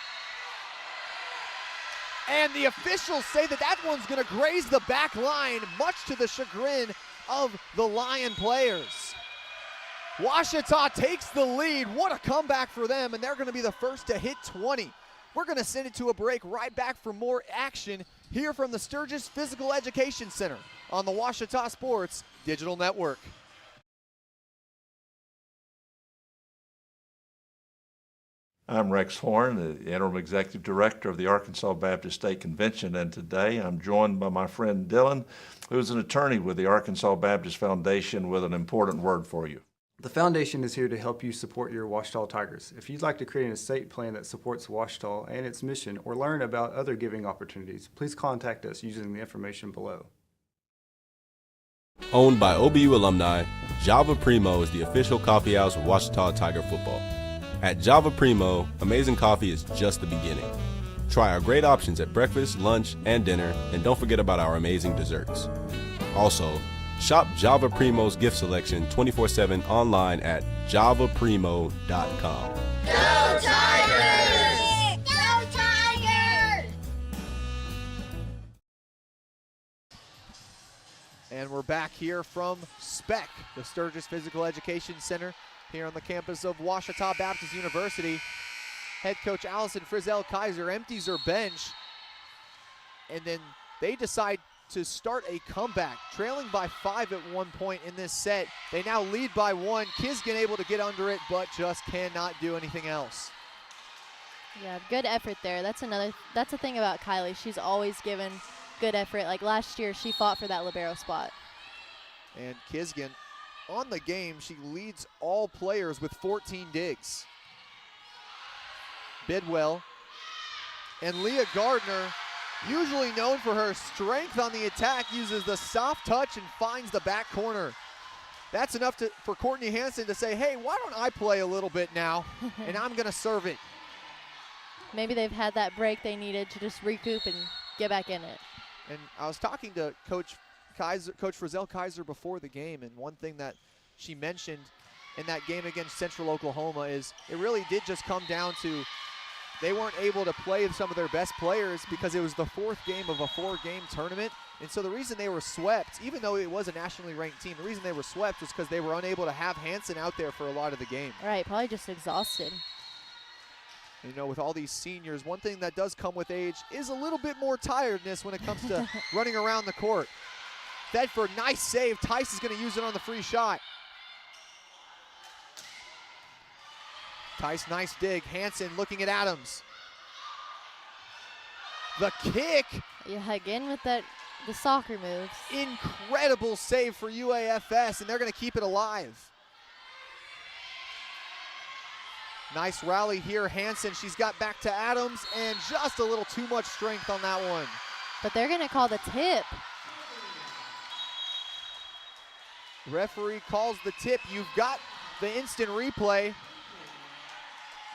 And the officials say that that one's going to graze the back line, much to the chagrin of the Lion players. Ouachita takes the lead. What a comeback for them, and they're going to be the first to hit 20. We're going to send it to a break, right back for more action here from the Sturgis Physical Education Center on the Ouachita Sports Digital Network. I'm Rex Horn, the Interim Executive Director of the Arkansas Baptist State Convention, and today I'm joined by my friend Dylan, who's an attorney with the Arkansas Baptist Foundation, with an important word for you. The foundation is here to help you support your Ouachita Tigers. If you'd like to create an estate plan that supports Ouachita and its mission, or learn about other giving opportunities, please contact us using the information below. Owned by OBU alumni, Java Primo is the official coffee house of Ouachita Tiger football. At Java Primo, amazing coffee is just the beginning. Try our great options at breakfast, lunch, and dinner, and don't forget about our amazing desserts. Also, shop Java Primo's gift selection 24/7 online at javaprimo.com. Go Tigers! Go Tigers! And we're back here from SPEC, the Sturgis Physical Education Center, here on the campus of Ouachita Baptist University. Head coach Allison Frizzell-Kaiser empties her bench, and then they decide to start a comeback, trailing by 5 at one point in this set. They now lead by 1. Kisgan able to get under it, but just cannot do anything else. Yeah, good effort there. That's the thing about Kylie. She's always given good effort. Like last year, she fought for that libero spot. And Kisgan, on the game, she leads all players with 14 digs. Bidwell and Leah Gardner, usually known for her strength on the attack, uses the soft touch and finds the back corner. That's enough for Courtney Hansen to say, hey, why don't I play a little bit now, and I'm going to serve it. Maybe they've had that break they needed to just recoup and get back in it. And I was talking to Coach Frizzell-Kaiser before the game, and one thing that she mentioned in that game against Central Oklahoma is it really did just come down to they weren't able to play some of their best players because it was the 4th game of a 4-game tournament. And so the reason they were swept, even though it was a nationally ranked team, the reason they were swept was because they were unable to have Hansen out there for a lot of the game. Right, probably just exhausted. You know, with all these seniors, one thing that does come with age is a little bit more tiredness when it comes to running around the court. Thedford, nice save. Tice is going to use it on the free shot. Tice, nice dig. Hansen looking at Adams. The kick. Yeah, again with the soccer moves. Incredible save for UAFS, and they're going to keep it alive. Nice rally here. Hansen, she's got back to Adams, and just a little too much strength on that one. But they're going to call the tip. Referee calls the tip. You've got the instant replay.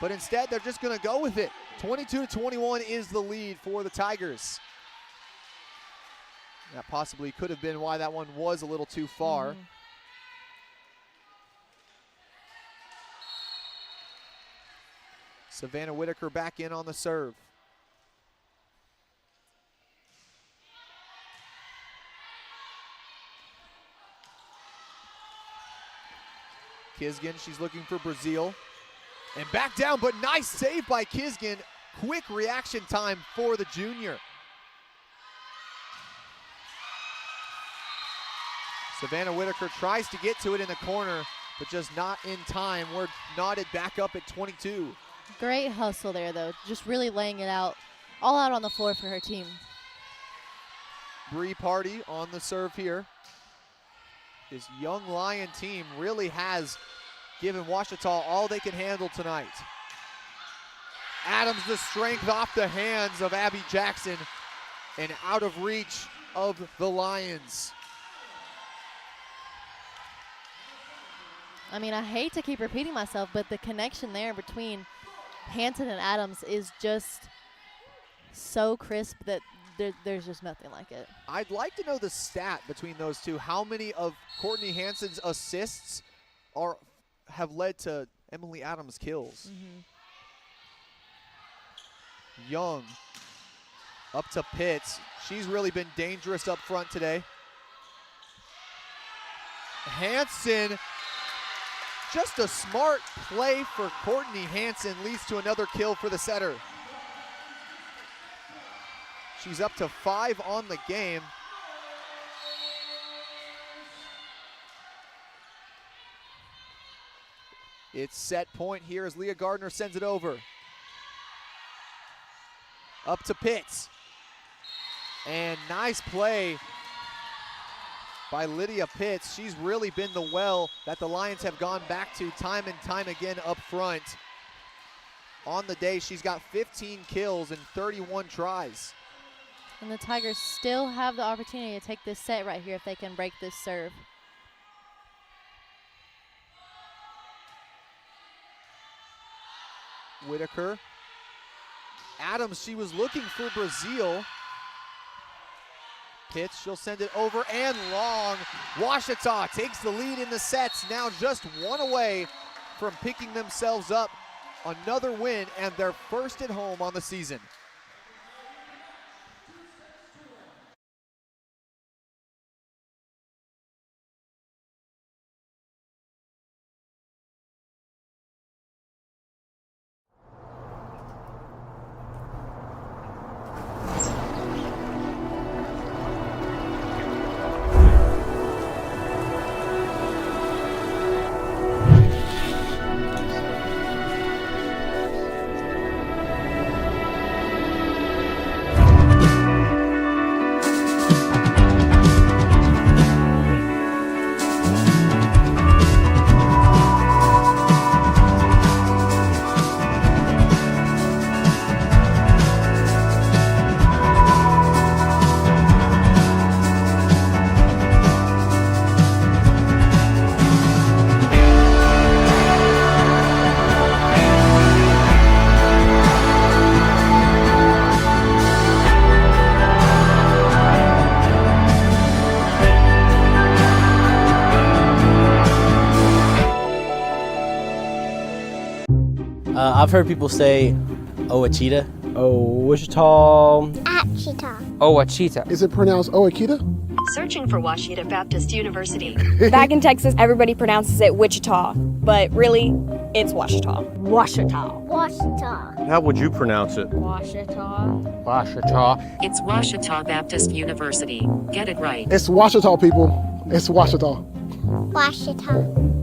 But instead, they're just going to go with it. 22-21 is the lead for the Tigers. That possibly could have been why that one was a little too far. Savannah Whitaker back in on the serve. Kisgan, she's looking for Brazil. And back down, but nice save by Kisgan. Quick reaction time for the junior. Savannah Whitaker tries to get to it in the corner, but just not in time. We're knotted back up at 22. Great hustle there, though. Just really laying it out, all out on the floor for her team. Bree Party on the serve here. This young Lion team really has given Ouachita all they can handle tonight. Adams, the strength off the hands of Abby Jackson and out of reach of the Lions. I mean, I hate to keep repeating myself, but the connection there between Hansen and Adams is just so crisp that there's just nothing like it. I'd like to know the stat between those two. How many of Courtney Hansen's assists have led to Emily Adams' kills? Young up to Pitts. She's really been dangerous up front today. Hansen, just a smart play for Courtney Hansen, leads to another kill for the setter. She's up to 5 on the game. It's set point here as Leah Gardner sends it over. Up to Pitts. And nice play by Lydia Pitts. She's really been the well that the Lions have gone back to time and time again up front. On the day, she's got 15 kills and 31 tries. And the Tigers still have the opportunity to take this set right here if they can break this serve. Whitaker. Adams, she was looking for Brazil. Pitch, she'll send it over and long. Ouachita takes the lead in the sets, now just one away from picking themselves up another win and their first at home on the season. I've heard people say Ouachita. Wichita. Achita. Ouachita. Is it pronounced Oakita? Searching for Ouachita Baptist University. Back in Texas, everybody pronounces it Wichita, but really, it's Ouachita. Ouachita. Ouachita. How would you pronounce it? Ouachita. Ouachita. It's Ouachita Baptist University. Get it right. It's Ouachita, people. It's Ouachita. Ouachita.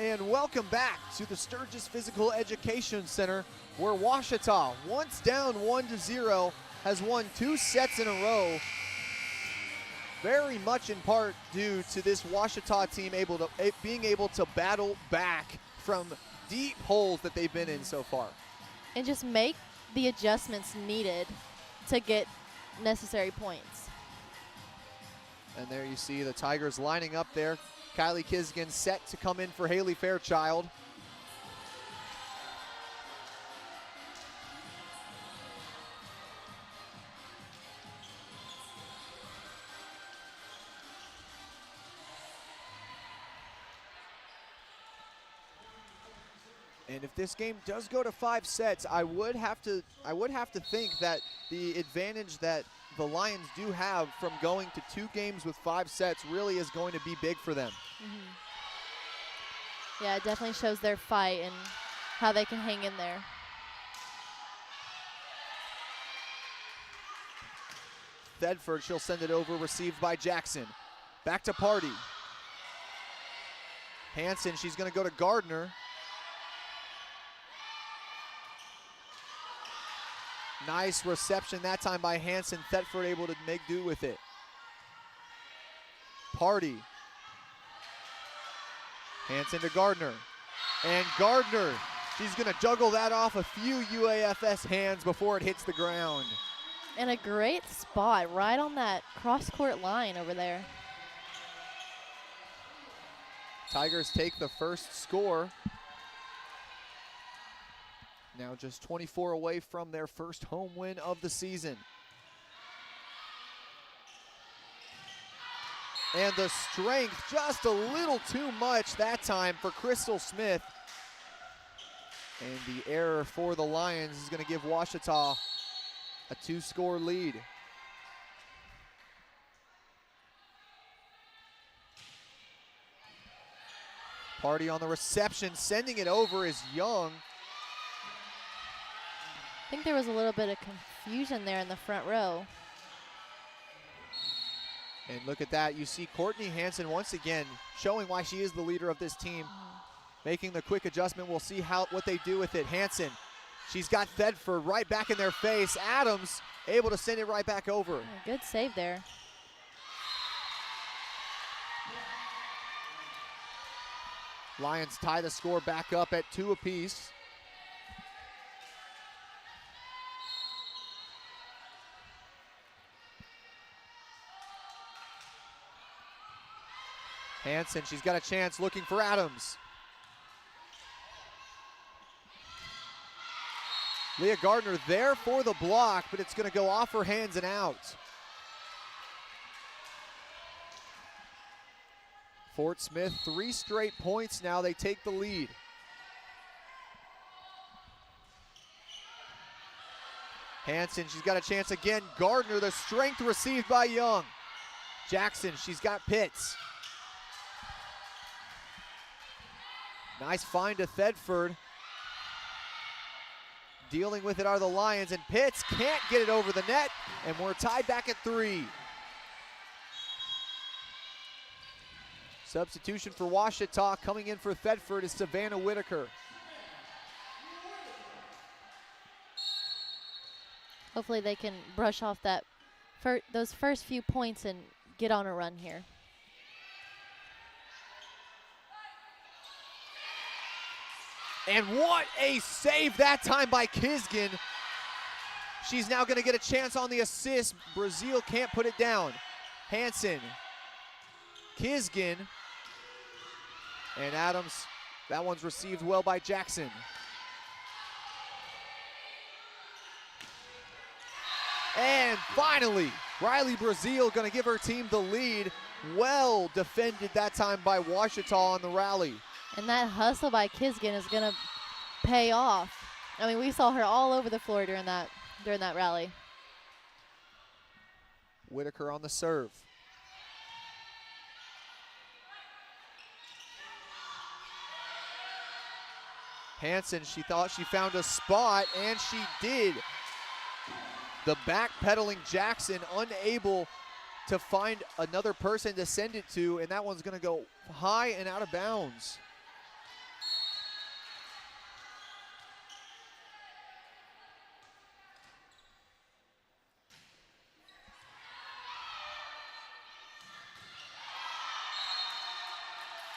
And welcome back to the Sturgis Physical Education Center, where Ouachita, once down 1-0, has won 2 sets in a row. Very much in part due to this Ouachita team being able to battle back from deep holes that they've been in so far. And just make the adjustments needed to get necessary points. And there you see the Tigers lining up there. Kylie Kisgan set to come in for Haley Fairchild. And if this game does go to 5 sets, I would have to think that the advantage that the Lions do have from going to 2 games with 5 sets really is going to be big for them. Mm-hmm. Yeah, it definitely shows their fight and how they can hang in there. Thedford, she'll send it over, received by Jackson. Back to Party. Hanson, she's going to go to Gardner. Nice reception that time by Hanson. Thetford able to make do with it. Party. Hanson to Gardner. And Gardner, she's going to juggle that off a few UAFS hands before it hits the ground. And a great spot right on that cross-court line over there. Tigers take the first score. Now just 24 away from their first home win of the season. And the strength just a little too much that time for Crystal Smith. And the error for the Lions is going to give Ouachita a 2-score lead. Party on the reception, sending it over is Young. I think there was a little bit of confusion there in the front row. And look at that, you see Courtney Hanson once again showing why she is the leader of this team. Making the quick adjustment, we'll see what they do with it. Hanson, she's got Thedford right back in their face. Adams able to send it right back over. Good save there. Lions tie the score back up at 2 apiece. Hanson, she's got a chance looking for Adams. Leah Gardner there for the block, but it's going to go off her hands and out. Fort Smith, 3 straight points now. They take the lead. Hanson, she's got a chance again. Gardner, the strength received by Young. Jackson, she's got Pitts. Nice find to Thedford. Dealing with it are the Lions, and Pitts can't get it over the net, and we're tied back at 3. Substitution for Ouachita. Coming in for Thedford is Savannah Whitaker. Hopefully they can brush off that those first few points and get on a run here. And what a save that time by Kisgan. She's now going to get a chance on the assist. Brazil can't put it down. Hanson, Kisgan, and Adams. That one's received well by Jackson. And finally, Riley Brazil going to give her team the lead. Well defended that time by Ouachita on the rally. And that hustle by Kisgan is going to pay off. I mean, we saw her all over the floor during that rally. Whitaker on the serve. Hanson, she thought she found a spot, and she did. The backpedaling Jackson unable to find another person to send it to, and that one's going to go high and out of bounds.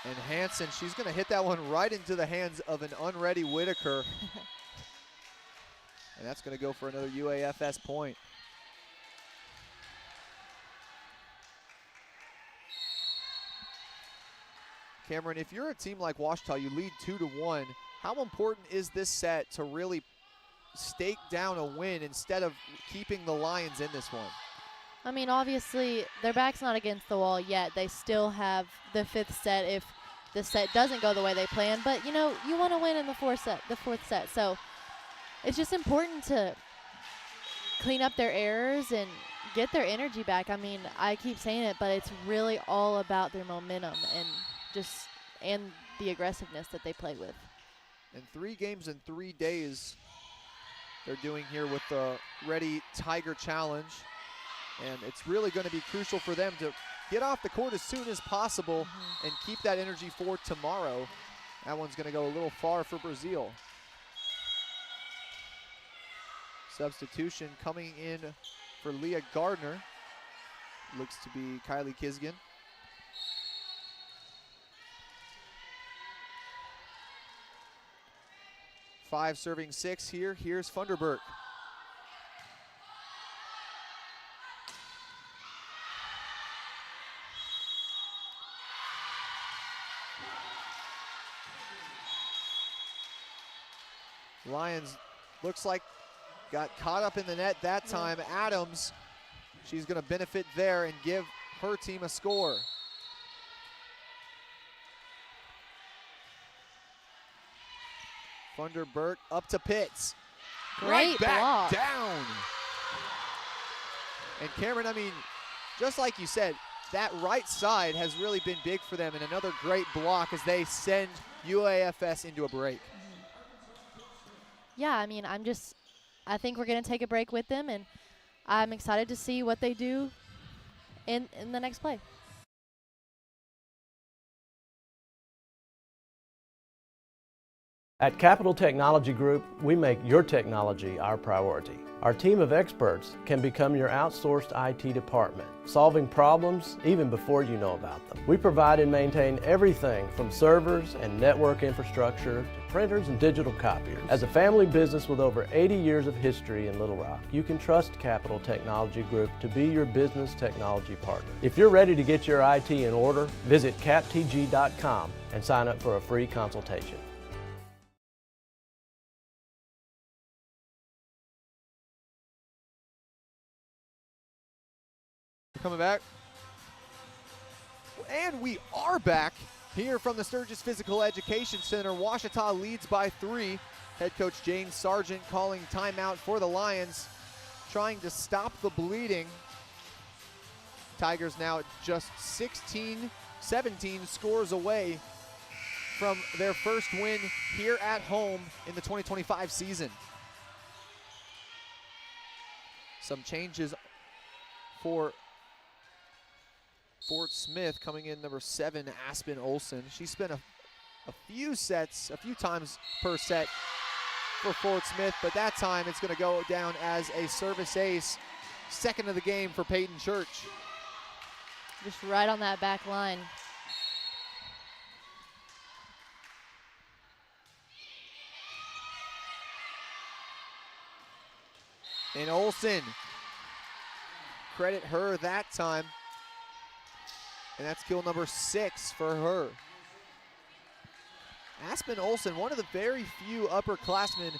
And Hanson, she's going to hit that one right into the hands of an unready Whitaker. And that's going to go for another UAFS point. Cameron, if you're a team like Ouachita, you lead 2-1. How important is this set to really stake down a win instead of keeping the Lions in this one? I mean, obviously, their back's not against the wall yet. They still have the 5th set if the set doesn't go the way they plan. But, you know, you want to win in the 4th set. So it's just important to clean up their errors and get their energy back. I mean, I keep saying it, but it's really all about their momentum and the aggressiveness that they play with. And 3 games in 3 days they're doing here with the Ready Tiger Challenge. And it's really going to be crucial for them to get off the court as soon as possible and keep that energy for tomorrow. That one's going to go a little far for Brazil. Substitution coming in for Leah Gardner. Looks to be Kylie Kisgan. 5 serving 6 here. Here's Funderburk. Lions looks like got caught up in the net that time. Adams, she's going to benefit there and give her team a score. Funderburk up to Pitts. Great right back block. down. And Cameron, I mean, just like you said, that right side has really been big for them, and another great block as they send UAFS into a break. Yeah, I mean, I think we're going to take a break with them, and I'm excited to see what they do in the next play. At Capital Technology Group, we make your technology our priority. Our team of experts can become your outsourced IT department, solving problems even before you know about them. We provide and maintain everything from servers and network infrastructure to printers and digital copiers. As a family business with over 80 years of history in Little Rock, you can trust Capital Technology Group to be your business technology partner. If you're ready to get your IT in order, visit captg.com and sign up for a free consultation. Coming back. And we are back here from the Sturgis Physical Education Center. Ouachita leads by 3. Head coach James Sargent calling timeout for the Lions, trying to stop the bleeding. Tigers now just 17 scores away from their first win here at home in the 2025 season. Some changes for Fort Smith. Coming in number 7, Aspen Olson. She spent a few times per set for Fort Smith, but that time it's going to go down as a service ace. Second of the game for Peyton Church. Just right on that back line. And Olson, credit her that time. And that's kill number 6 for her. Aspen Olson, one of the very few upperclassmen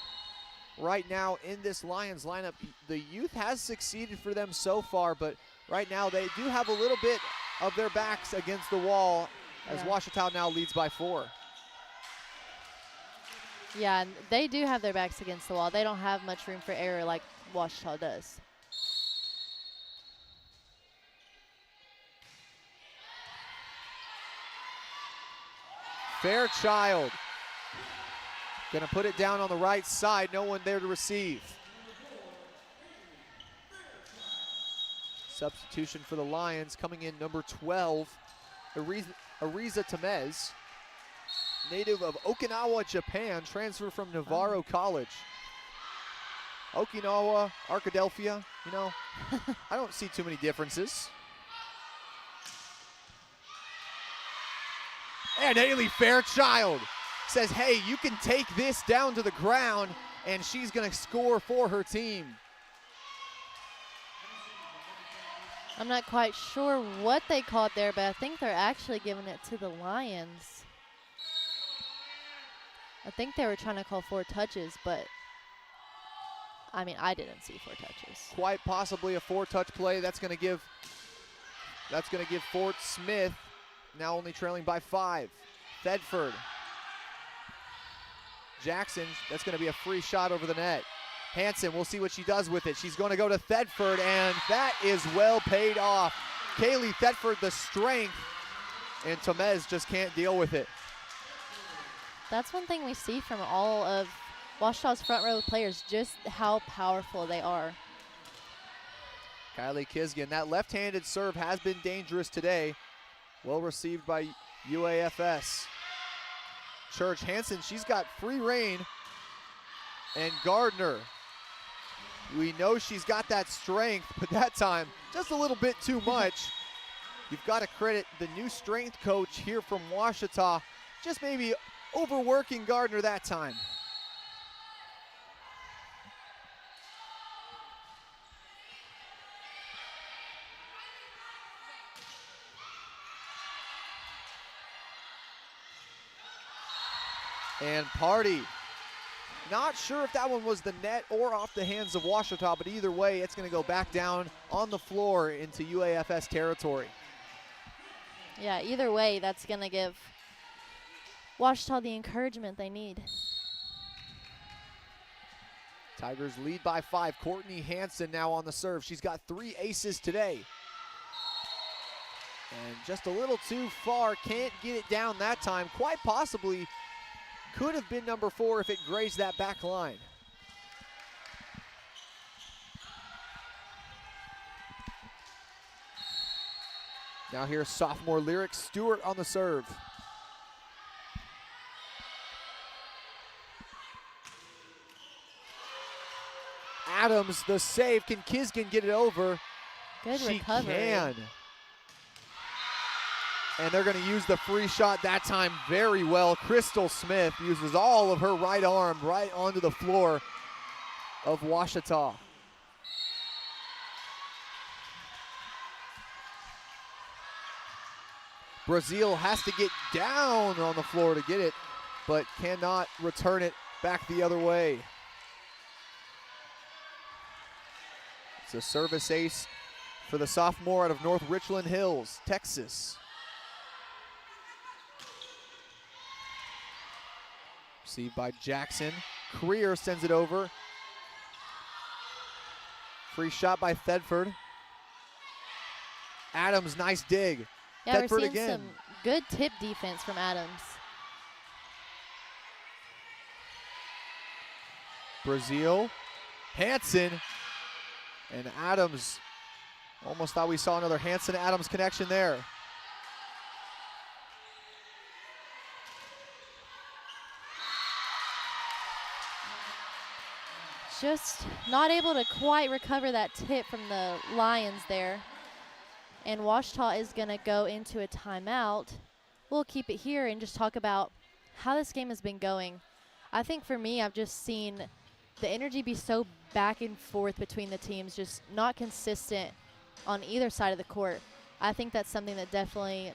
right now in this Lions lineup. The youth has succeeded for them so far, but right now they do have a little bit of their backs against the wall as Ouachita now leads by 4. Yeah, and they do have their backs against the wall. They don't have much room for error like Ouachita does. Fairchild gonna put it down on the right side. No one there to receive. Substitution for the Lions coming in number 12, Ariza Tamez, native of Okinawa, Japan, transfer from Navarro College. Okinawa, Arkadelphia, you know, I don't see too many differences. And Haley Fairchild says, hey, you can take this down to the ground, and she's going to score for her team. I'm not quite sure what they called there, but I think they're actually giving it to the Lions. I think they were trying to call 4 touches, but I mean, I didn't see 4 touches. Quite possibly a 4-touch play. That's going to give Fort Smith now only trailing by 5. Thedford. Jackson, that's going to be a free shot over the net. Hanson, we'll see what she does with it. She's going to go to Thedford, and that is well paid off. Kaylee Thedford, the strength, and Tamez just can't deal with it. That's one thing we see from all of Ouachita's front row players, just how powerful they are. Kylie Kisgan, that left-handed serve has been dangerous today. Well received by UAFS. Church Hanson, she's got free reign. And Gardner, we know she's got that strength, but that time, just a little bit too much. You've got to credit the new strength coach here from Ouachita, just maybe overworking Gardner that time. And Party. Not sure if that one was the net or off the hands of Ouachita, but either way, it's going to go back down on the floor into UAFS territory. Yeah, either way, that's going to give Ouachita the encouragement they need. Tigers lead by 5. Courtney Hansen now on the serve. She's got 3 aces today. And just a little too far, can't get it down that time. Quite possibly could have been number 4 if it grazed that back line. Now here's sophomore Lyric Stewart on the serve. Adams, the save. Can Kisgan get it over? Good she recovery. Can. And they're going to use the free shot that time very well. Crystal Smith uses all of her right arm right onto the floor of Ouachita. Brazil has to get down on the floor to get it, but cannot return it back the other way. It's a service ace for the sophomore out of North Richland Hills, Texas. Received by Jackson. Creer sends it over. Free shot by Thedford. Adams, nice dig. Yeah, Thedford we're seeing again. some good tip defense from Adams. Brazil, Hansen, and Adams. Almost thought we saw another Hansen-Adams connection there. Just not able to quite recover that tip from the Lions there. And Ouachita is going to go into a timeout. We'll keep it here and just talk about how this game has been going. I think for me, I've just seen the energy be so back and forth between the teams, just not consistent on either side of the court. I think that's something that definitely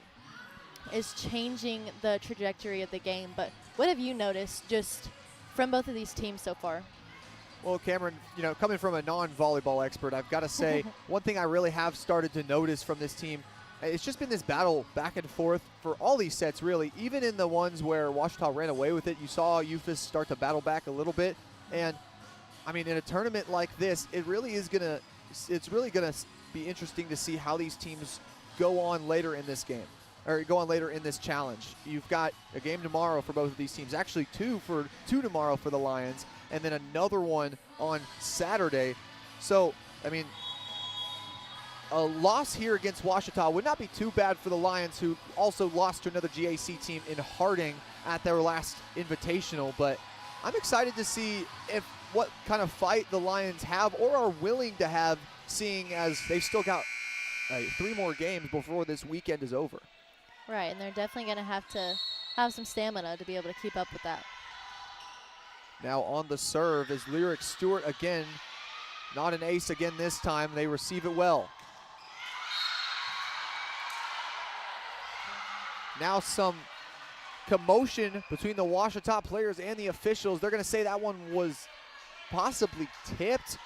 is changing the trajectory of the game. But what have you noticed just from both of these teams so far? Well, Cameron, you know, coming from a non-volleyball expert, I've got to say, one thing I really have started to notice from this team, it's just been this battle back and forth for all these sets, really. Even in the ones where Ouachita ran away with it, you saw Eufus start to battle back a little bit. And, I mean, in a tournament like this, it's really going to be interesting to see how these teams go on later in this game, or go on later in this challenge. You've got a game tomorrow for both of these teams, actually two tomorrow for the Lions, and then another one on Saturday. So, I mean, a loss here against Ouachita would not be too bad for the Lions, who also lost to another GAC team in Harding at their last invitational. But I'm excited to see what kind of fight the Lions have or are willing to have, seeing as they've still got 3 more games before this weekend is over. Right, and they're definitely going to have some stamina to be able to keep up with that. Now on the serve is Lyric Stewart again. Not an ace again this time. They receive it well. Now some commotion between the Ouachita players and the officials. They're going to say that one was possibly tipped.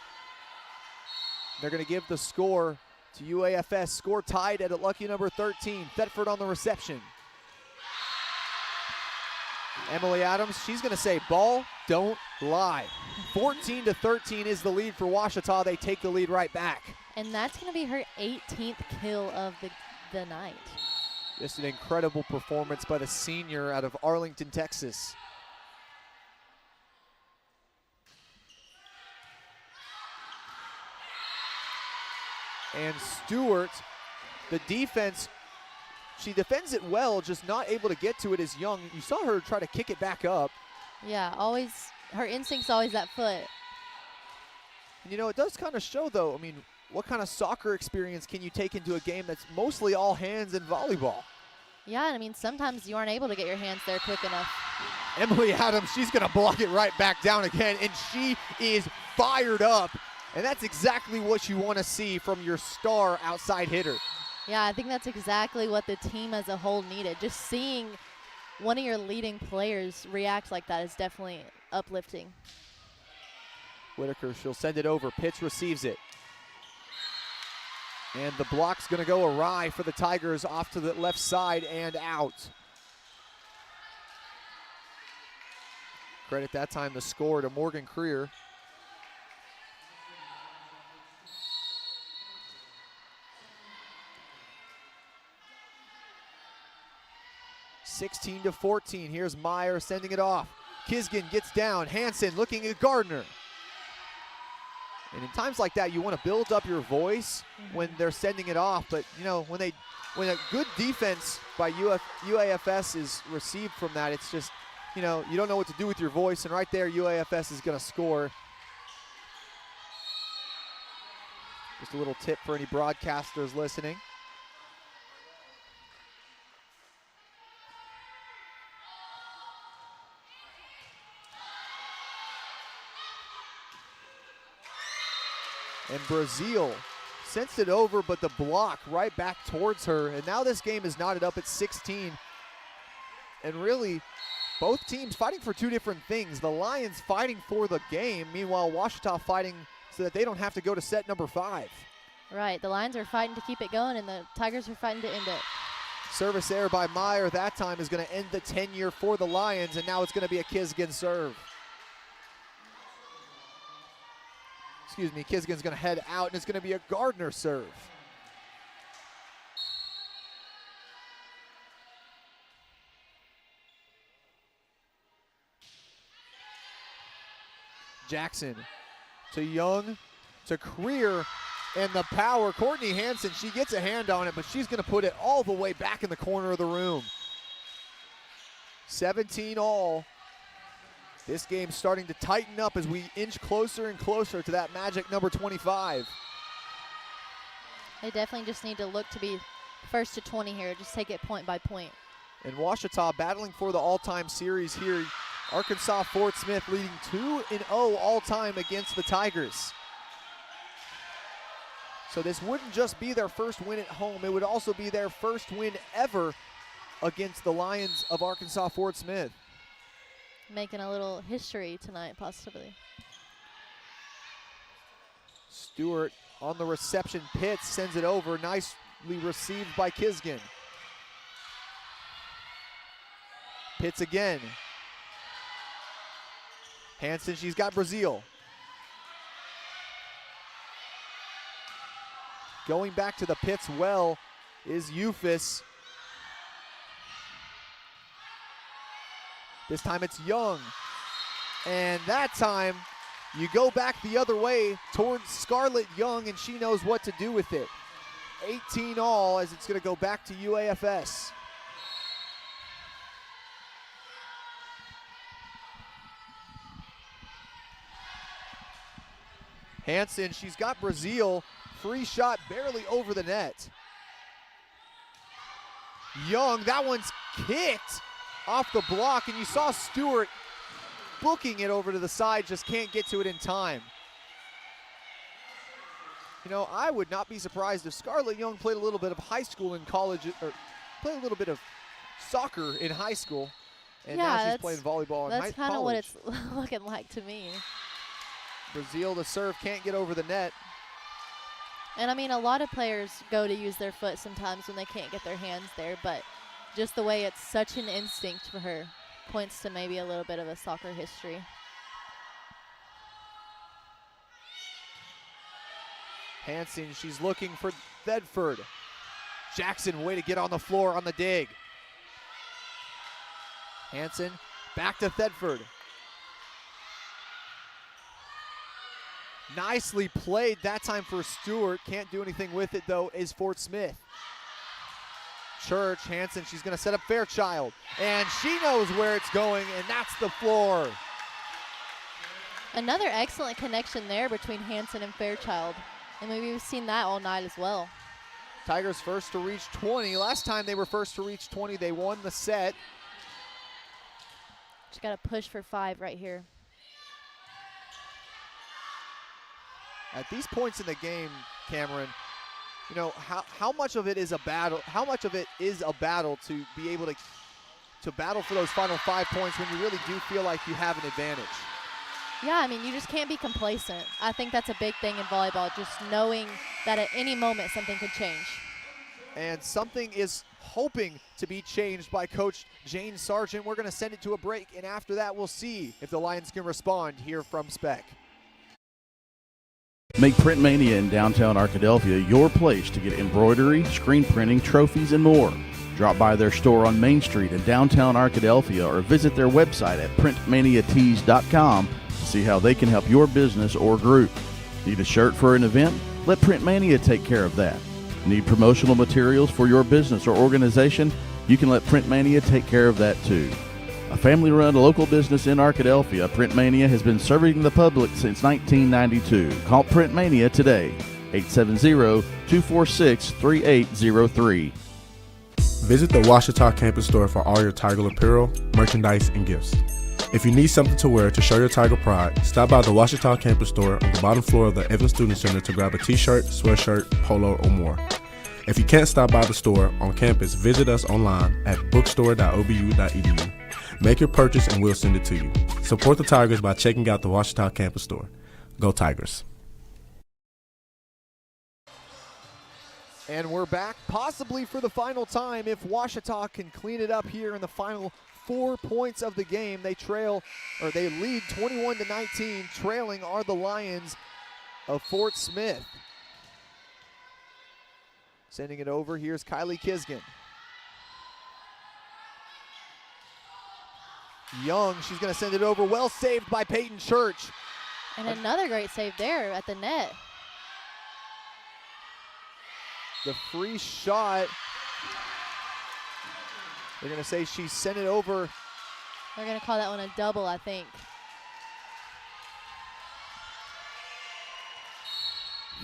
They're going to give the score to UAFS. Score tied at a lucky number 13. Thetford on the reception. Emily Adams, she's going to say, ball, don't lie. 14-13 is the lead for Ouachita. They take the lead right back. And that's going to be her 18th kill of the night. Just an incredible performance by the senior out of Arlington, Texas. And Stewart, the defense, she defends it well, just not able to get to it as Young. You saw her try to kick it back up. Yeah, always, her instinct's always that foot. And you know, it does kind of show, though, I mean, what kind of soccer experience can you take into a game that's mostly all hands and volleyball? Yeah, and I mean, sometimes you aren't able to get your hands there quick enough. Emily Adams, she's going to block it right back down again, and she is fired up. And that's exactly what you want to see from your star outside hitter. Yeah, I think that's exactly what the team as a whole needed. Just seeing one of your leading players react like that is definitely uplifting. Whitaker, she'll send it over. Pitts receives it. And the block's going to go awry for the Tigers, off to the left side and out. Credit that time the score to Morgan Creer. (16-14). Here's Meyer sending it off. Kisgan gets down. Hansen looking at Gardner. And in times like that, you want to build up your voice when they're sending it off. But you know, when a good defense by UAFS is received from that, it's just, you know, you don't know what to do with your voice. And right there, UAFS is going to score. Just a little tip for any broadcasters listening. And Brazil sends it over, but the block right back towards her. And now this game is knotted up at 16. And really, both teams fighting for two different things. The Lions fighting for the game, meanwhile Ouachita fighting so that they don't have to go to set number 5. Right, the Lions are fighting to keep it going, and the Tigers are fighting to end it. Service error by Meyer that time is going to end the tenure for the Lions, and now it's going to be a Kisgan serve. Excuse me, Kisgan's going to head out, and it's going to be a Gardner serve. Jackson to Young to Creer, and the power. Courtney Hansen, she gets a hand on it, but she's going to put it all the way back in the corner of the room. 17 all. This game's starting to tighten up as we inch closer and closer to that magic number 25. They definitely just need to look to be first to 20 here. Just take it point by point. And Ouachita battling for the all-time series here. Arkansas Fort Smith leading 2-0 all-time against the Tigers. So this wouldn't just be their first win at home. It would also be their first win ever against the Lions of Arkansas Fort Smith. Making a little history tonight, possibly. Stewart on the reception. Pitts sends it over. Nicely received by Kisgan. Pitts again. Hansen, she's got Brazil. Going back to the Pitts well is Eufus. This time it's Young. And that time you go back the other way towards Scarlett Young, and she knows what to do with it. 18 all as it's going to go back to UAFS. Hansen, she's got Brazil. Free shot barely over the net. Young, that one's kicked off the block, and you saw Stewart booking it over to the side, just can't get to it in time. You know, I would not be surprised if Scarlett Young played a little bit of high school in college, or played a little bit of soccer in high school, and now she's playing volleyball in college. That's kind of what it's looking like to me. Brazil, the serve, can't get over the net. And I mean, a lot of players go to use their foot sometimes when they can't get their hands there, but just the way it's such an instinct for her points to maybe a little bit of a soccer history. Hansen, she's looking for Thedford. Jackson, way to get on the floor on the dig. Hansen, back to Thedford. Nicely played that time for Stewart. Can't do anything with it, though, is Fort Smith. Church, Hansen, she's going to set up Fairchild. And she knows where it's going, and that's the floor. Another excellent connection there between Hansen and Fairchild. And we've seen that all night as well. Tigers first to reach 20. Last time they were first to reach 20, they won the set. Just got to push for 5 right here. At these points in the game, Cameron, you know, how much of it is a battle? How much of it is a battle to be able to battle for those final 5 points when you really do feel like you have an advantage. Yeah, I mean, you just can't be complacent. I think that's a big thing in volleyball, just knowing that at any moment something could change. And something is hoping to be changed by Coach Jane Sargent. We're going to send it to a break, and after that, we'll see if the Lions can respond here from Spec. Make Print Mania in downtown Arkadelphia your place to get embroidery, screen printing, trophies, and more. Drop by their store on Main Street in downtown Arkadelphia or visit their website at printmaniatees.com to see how they can help your business or group. Need a shirt for an event? Let Print Mania take care of that. Need promotional materials for your business or organization? You can let Print Mania take care of that too. A family-run local business in Arkadelphia, Print Mania has been serving the public since 1992. Call Print Mania today, 870-246-3803. Visit the Ouachita campus store for all your Tiger apparel, merchandise, and gifts. If you need something to wear to show your Tiger pride, stop by the Ouachita campus store on the bottom floor of the Evans Student Center to grab a t-shirt, sweatshirt, polo, or more. If you can't stop by the store on campus, visit us online at bookstore.obu.edu. Make your purchase and we'll send it to you. Support the Tigers by checking out the Ouachita campus store. Go Tigers. And we're back, possibly for the final time, if Ouachita can clean it up here in the final 4 points of the game. They lead 21-19. Trailing are the Lions of Fort Smith. Sending it over, here's Kylie Kisgan. Young, she's gonna send it over, well saved by Peyton Church. And another great save there at the net. The free shot, they're gonna say she sent it over. They're gonna call that one a double, I think.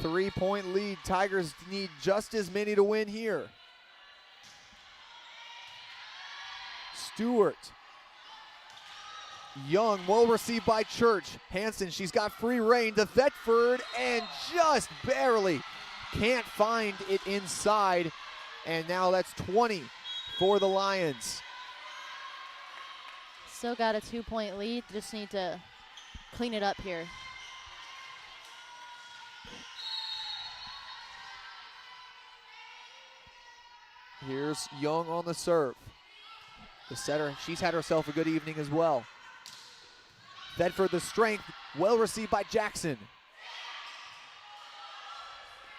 3-point lead, Tigers need just as many to win here. Stewart. Young, well received by Church. Hanson, she's got free reign to Thetford and just barely can't find it inside. And now that's 20 for the Lions. Still got a 2-point lead, just need to clean it up here. Here's Young on the serve. The setter, she's had herself a good evening as well. Thetford, the strength, well received by Jackson.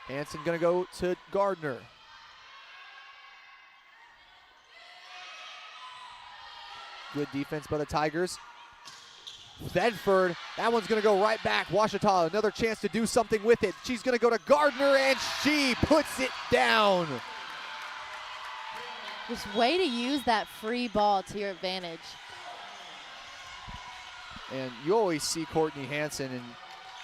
Hanson gonna go to Gardner. Good defense by the Tigers. Thetford, that one's gonna go right back. Ouachita, another chance to do something with it. She's gonna go to Gardner and she puts it down. Just way to use that free ball to your advantage. And you always see Courtney Hanson, and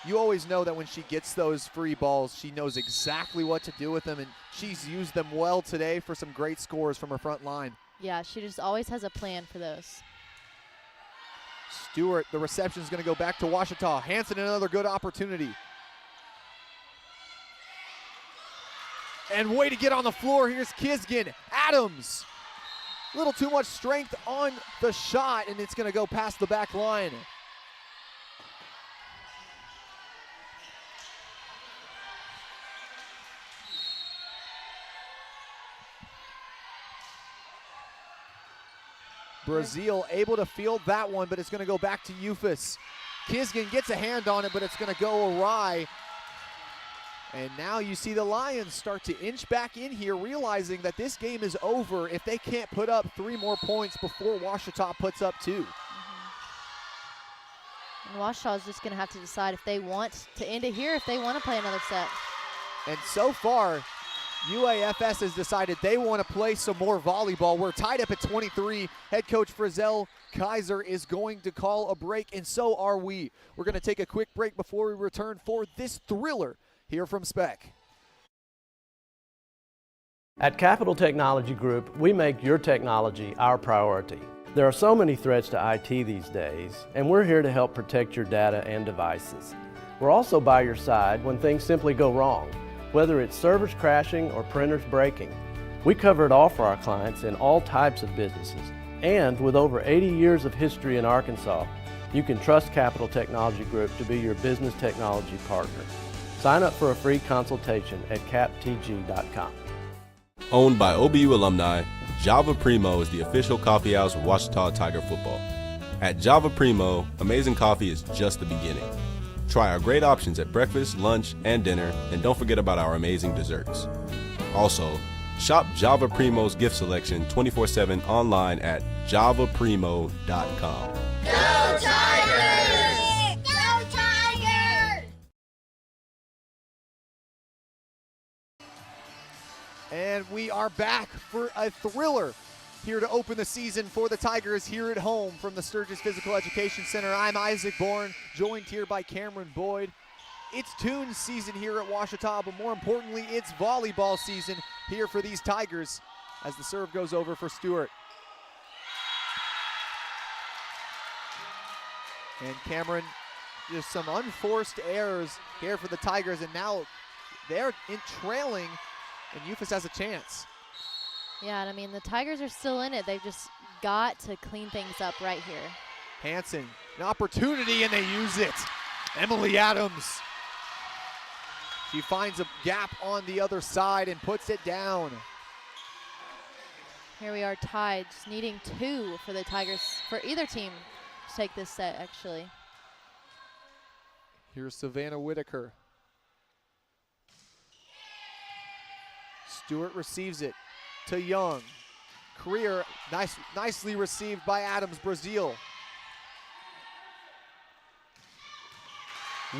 you always know that when she gets those free balls, she knows exactly what to do with them, and she's used them well today for some great scores from her front line. Yeah, she just always has a plan for those. Stewart, the reception is going to go back to Ouachita. Hanson, another good opportunity. And way to get on the floor, here's Kisgan. Adams, a little too much strength on the shot, and it's going to go past the back line. Brazil able to field that one, but it's going to go back to Eufus. Kisgan gets a hand on it, but it's going to go awry. And now you see the Lions start to inch back in here, realizing that this game is over if they can't put up 3 more points before Ouachita puts up 2. And Ouachita is just going to have to decide if they want to end it here, if they want to play another set. And so far, UAFS has decided they want to play some more volleyball. We're tied up at 23. Head coach Frizzell Kaiser is going to call a break, and so are we. We're going to take a quick break before we return for this thriller here from Spec. At Capital Technology Group, we make your technology our priority. There are so many threats to IT these days, and we're here to help protect your data and devices. We're also by your side when things simply go wrong, whether it's servers crashing or printers breaking. We cover it all for our clients in all types of businesses, And with over 80 years of history in Arkansas, you can trust Capital Technology Group to be your business technology partner. Sign up for a free consultation at captg.com. Owned by OBU alumni, Java Primo is the official coffee house of Ouachita Tiger football. At Java Primo, amazing coffee is just the beginning. Try our great options at breakfast, lunch, and dinner, and don't forget about our amazing desserts. Also, shop Java Primo's gift selection 24/7 online at javaprimo.com. Go Tigers! Go Tigers! And we are back for a thriller here to open the season for the Tigers here at home from the Sturgis Physical Education Center. I'm Isaac Bourne, joined here by Cameron Boyd. It's Tunes season here at Ouachita, but more importantly, it's volleyball season here for these Tigers as the serve goes over for Stewart. And Cameron, just some unforced errors here for the Tigers, and now they're trailing, and Eufus has a chance. Yeah, and I mean, the Tigers are still in it. They've just got to clean things up right here. Hanson, an opportunity, and they use it. Emily Adams. She finds a gap on the other side and puts it down. Here we are tied, just needing 2 for the Tigers, for either team to take this set, actually. Here's Savannah Whitaker. Stewart receives it to Young. Career, nicely received by Adams, Brazil.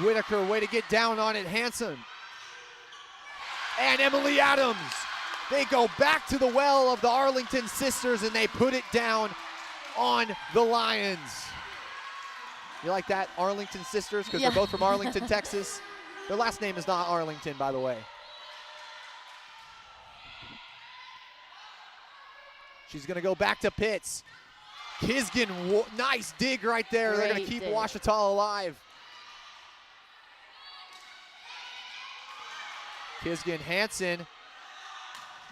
Whitaker, way to get down on it, Hanson. And Emily Adams. They go back to the well of the Arlington sisters and they put it down on the Lions. You like that, Arlington sisters? Because they're both from Arlington, Texas. Their last name is not Arlington, by the way. She's going to go back to Pitts. Kisgan, nice dig right there. They're going to keep Ouachita alive. Kisgan, Hanson,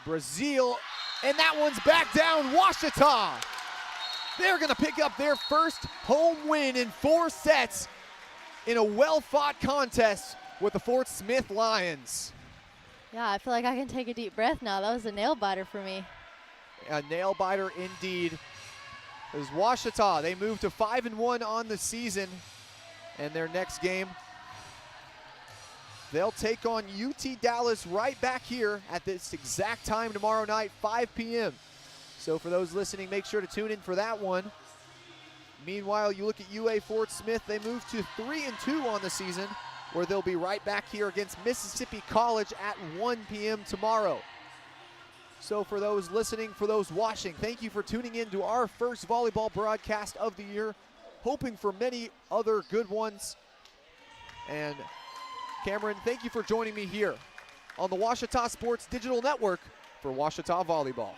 Brazil, and that one's back down, Ouachita. They're going to pick up their first home win in 4 sets in a well-fought contest with the Fort Smith Lions. Yeah, I feel like I can take a deep breath now. That was a nail-biter for me. A nail-biter indeed. There's Ouachita. They move to 5-1 on the season, and their next game, they'll take on UT Dallas right back here at this exact time tomorrow night, 5 p.m. So for those listening, make sure to tune in for that one. Meanwhile, you look at UA Fort Smith, they move to 3-2 on the season, where they'll be right back here against Mississippi College at 1 p.m. tomorrow. So for those listening, for those watching, thank you for tuning in to our first volleyball broadcast of the year, hoping for many other good ones. And Cameron, thank you for joining me here on the Ouachita Sports Digital Network for Ouachita Volleyball.